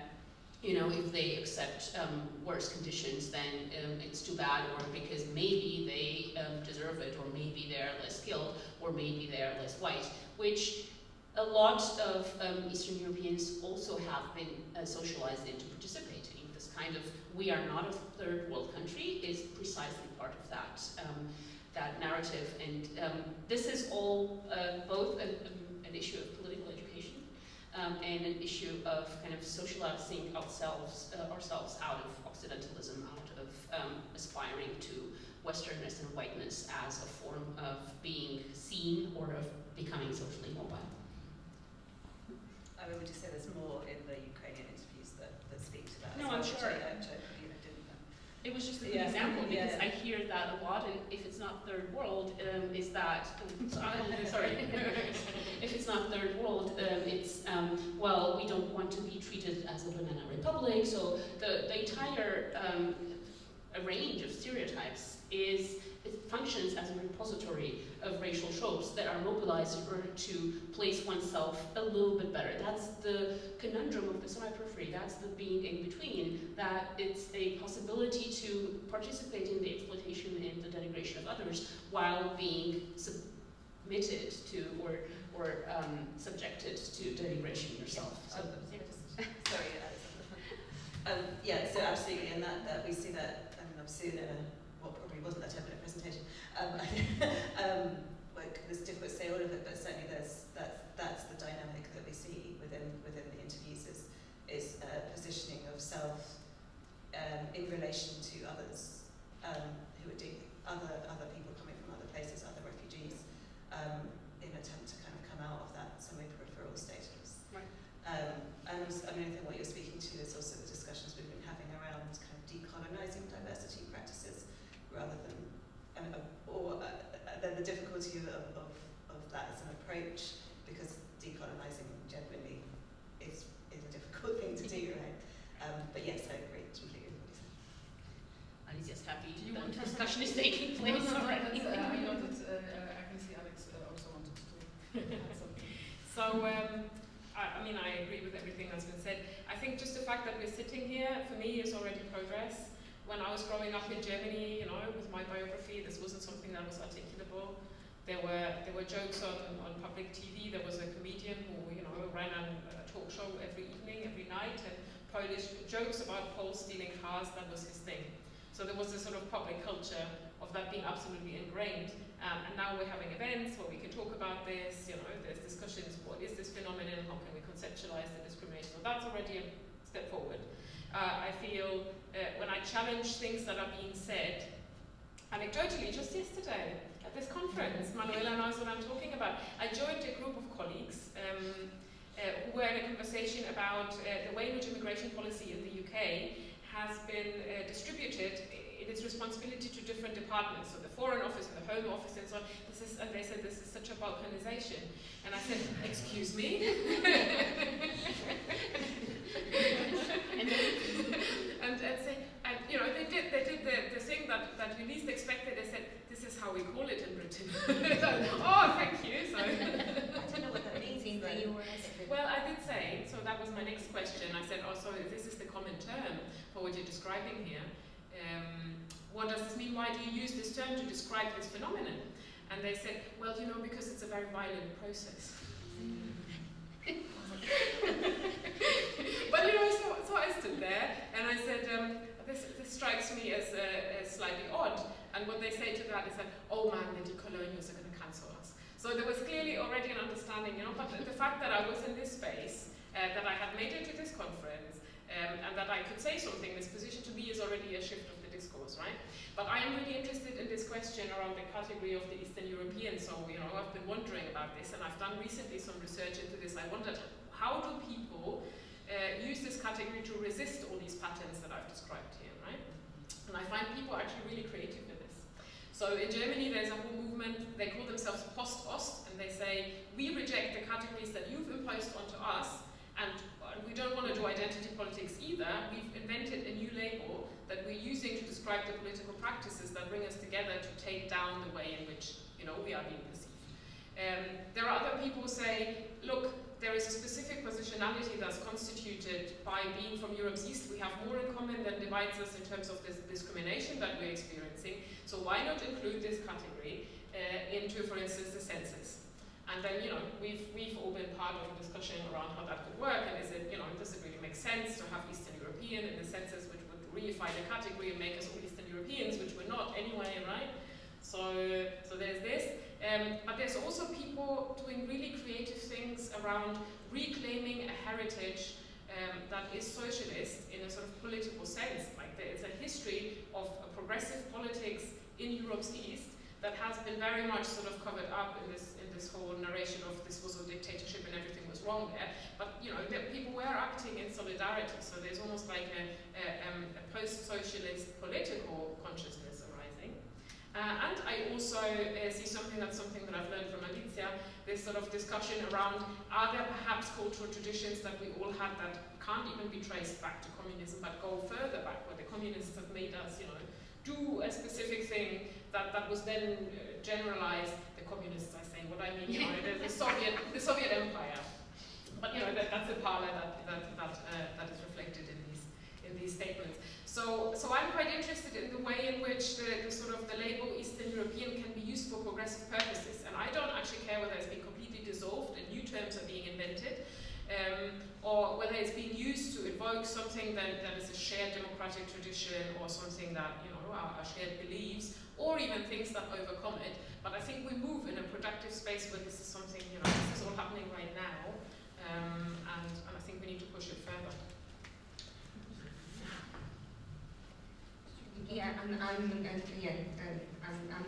Speaker 4: you know, if they accept worse conditions, then it's too bad, or because maybe they deserve it, or maybe they're less skilled, or maybe they're less white, which a lot of Eastern Europeans also have been socialized into participating. This kind of "we are not a third world country" is precisely part of that that narrative, and this is all both an issue of political education and an issue of kind of socializing ourselves out of Occidentalism, out of aspiring to Westernness and whiteness as a form of being seen or of becoming socially mobile.
Speaker 2: I mean, would you say there's more in the Ukrainian interviews that speak to that?
Speaker 4: No, I'm sure. It was just a good example because I hear that a lot, and if it's not third world, is that, sorry, if it's not third world, it's, well, we don't want to be treated as a banana republic, so the entire range of stereotypes it functions as a repository of racial tropes that are mobilized in order to place oneself a little bit better. That's the conundrum of the semi-periphery, that's the being in between, that it's a possibility to participate in the exploitation and the denigration of others while being submitted to or subjected to denigration yourself. So,
Speaker 2: sorry, yeah, so absolutely, and that we see that, I mean, I've seen it in what probably wasn't a 10-minute presentation. Like, it's difficult to say all of it, but certainly that's the dynamic that we see within the interviews is positioning of self in relation to others who are other people coming from other places, other refugees, in an attempt to kind of come out of that semi-peripheral status.
Speaker 4: Right.
Speaker 2: And I mean, I think what you're speaking to is also the discussions we've been having around kind of decolonising diversity practices rather than, then the difficulty of that as an approach, because decolonising genuinely is a difficult thing to do, right? But yes, I agree completely with what you said.
Speaker 4: Alicia's happy that the discussion is taking place already.
Speaker 1: I know that I can see Alex also wanted to add something.
Speaker 3: So, I mean, I agree with everything that's been said. I think just the fact that we're sitting here, for me, is already progress. When I was growing up in Germany, you know, with my biography, this wasn't something that was articulable. There were jokes on public TV. There was a comedian who, you know, ran a talk show every evening, every night, and Polish jokes about Poles stealing cars. That was his thing. So there was this sort of public culture of that being absolutely ingrained. And now we're having events where we can talk about this. You know, there's discussions. What is this phenomenon? How can we conceptualize the discrimination? So that's already a step forward. I feel when I challenge things that are being said, anecdotally, just yesterday at this conference, Manuela knows what I'm talking about. I joined a group of colleagues
Speaker 4: who were in a conversation about the way in which immigration policy in the UK has been distributed in its responsibility to different departments, so the Foreign Office and the Home Office and so on. And they said this is such a balkanization. And I said, excuse me? and say, you know, they did the thing that you least expected. They said, this is how we call it in Britain. Oh, thank you. So
Speaker 2: I don't know what that means in the US.
Speaker 4: well, I did say, so that was my next question. I said, oh, so this is the common term for what you're describing here. What does this mean? Why do you use this term to describe this phenomenon? And they said, well, you know, because it's a very violent process. But you know, so I stood there and I said, this strikes me as slightly odd. And what they say to that is that, oh man, the decolonials are going to cancel us. So there was clearly already an understanding, you know, but the fact that I was in this space, that I had made it to this conference, and that I could say something, this position to me is already a shift of the discourse, right? But I am really interested in this question around the category of the Eastern European. So, you know, I've been wondering about this, and I've done recently some research into this. I wondered, how do people use this category to resist all these patterns that I've described here, right? And I find people actually really creative in this. So in Germany, there's a whole movement, they call themselves Post-Ost, and they say, we reject the categories that you've imposed onto us, and we don't want to do identity politics either. We've invented a new label that we're using to describe the political practices that bring us together to take down the way in which, you know, we are being perceived. There are other people who say, look, there is a specific positionality that's constituted by being from Europe's East. We have more in common than divides us in terms of this discrimination that we're experiencing. So why not include this category into, for instance, the census? And then, you know, we've all been part of a discussion around how that could work, and is it, you know, does it really make sense to have Eastern European in the census, which would reify the category and make us all Eastern Europeans, which we're not anyway, right? So there's this. But there's also people doing really creative things around reclaiming a heritage that is socialist in a sort of political sense. Like there's a history of progressive politics in Europe's East that has been very much sort of covered up in this whole narration of this was a dictatorship and everything was wrong there. But you know, people were acting in solidarity, so there's almost like a post-socialist political consciousness arising. And I also see something that I've learned from Alicia, this sort of discussion around, are there perhaps cultural traditions that we all had that can't even be traced back to communism, but go further back, where the communists have made us, you know, do a specific thing that was then generalized. The communists, I say, what I mean, you know, the Soviet Empire. But you know, that's a parallel that is reflected in these statements. So I'm quite interested in the way in which the sort of the label Eastern European can be used for progressive purposes. And I don't actually care whether it's been completely dissolved and new terms are being invented, or whether it's being used to evoke something that is a shared democratic tradition, or something that, you know, are shared beliefs, or even things that overcome it. But I think we move in a productive space where this is something, you know, this is all happening right now, and I think we need to push it further.
Speaker 5: Yeah, I'm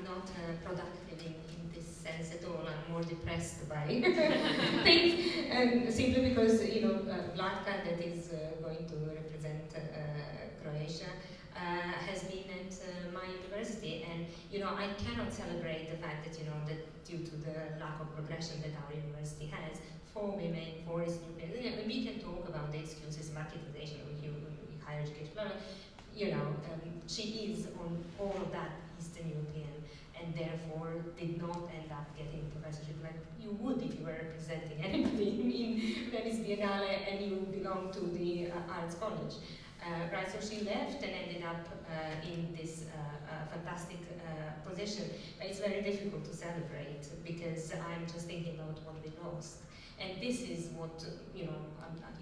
Speaker 5: not productive in this sense at all. I'm more depressed by things, simply because, you know, Boatkä, that is going to represent Croatia, has been at my university, and you know, I cannot celebrate the fact that, you know, that due to the lack of progression that our university has for women, for students, you know, we can talk about the excuses, marketization of higher education, blah, blah. You know, she is on all of that Eastern European, and therefore did not end up getting professorship like you would if you were representing anybody in Venice Biennale and you belong to the Arts College. Right, so she left and ended up in this fantastic position. But it's very difficult to celebrate because I'm just thinking about what we lost. And this is what, you know,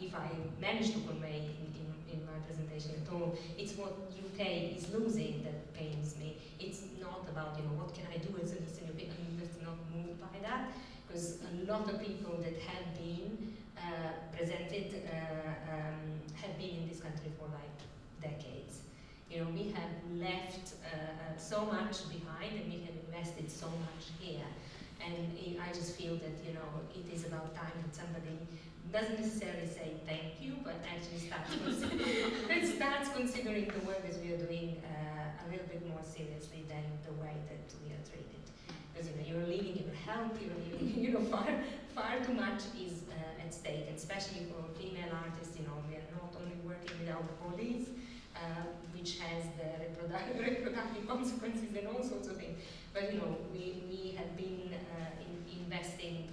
Speaker 5: if I manage to convey in my presentation at all, it's what UK is losing that pains me. It's not about, you know, what can I do as an Eastern European? I'm just not moved by that, because a lot of people that have been presented have been in this country for like decades. You know, we have left so much behind, and we have invested so much here. And I just feel that, you know, it is about time that somebody doesn't necessarily say thank you, but actually starts considering the work that we are doing a little bit more seriously than the way that we are treated. Because you're leaving your health, you're leaving, far too much is at stake, and especially for female artists. We are not only working with our bodies, which has the reproductive consequences and all sorts of things, but we have been investing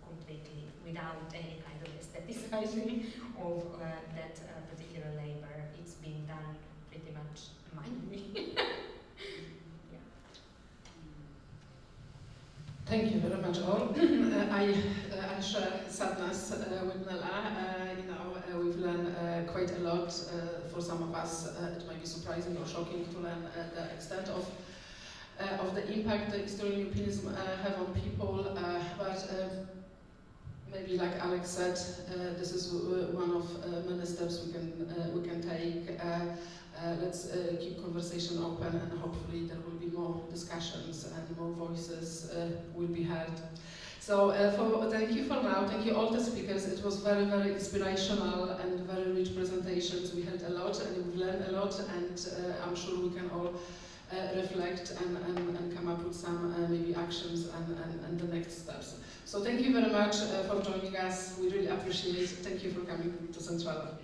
Speaker 5: completely without any kind of aestheticizing of that particular labor. It's been done pretty much manually.
Speaker 1: Thank you very much all. I share sadness with Nela. We've learned quite a lot. For some of us, it might be surprising or shocking to learn the extent of the impact that Eastern Europeanism have on people. But maybe, like Alex said, this is one of many steps we can take. Let's keep conversation open, and hopefully there will be more discussions and more voices will be heard. So thank you for now. Thank you all the speakers. It was very, very inspirational and very rich presentations. We heard a lot and we learned a lot, and I'm sure we can all reflect and come up with some maybe actions and the next steps. So thank you very much for joining us. We really appreciate it. Thank you for coming to Centrala.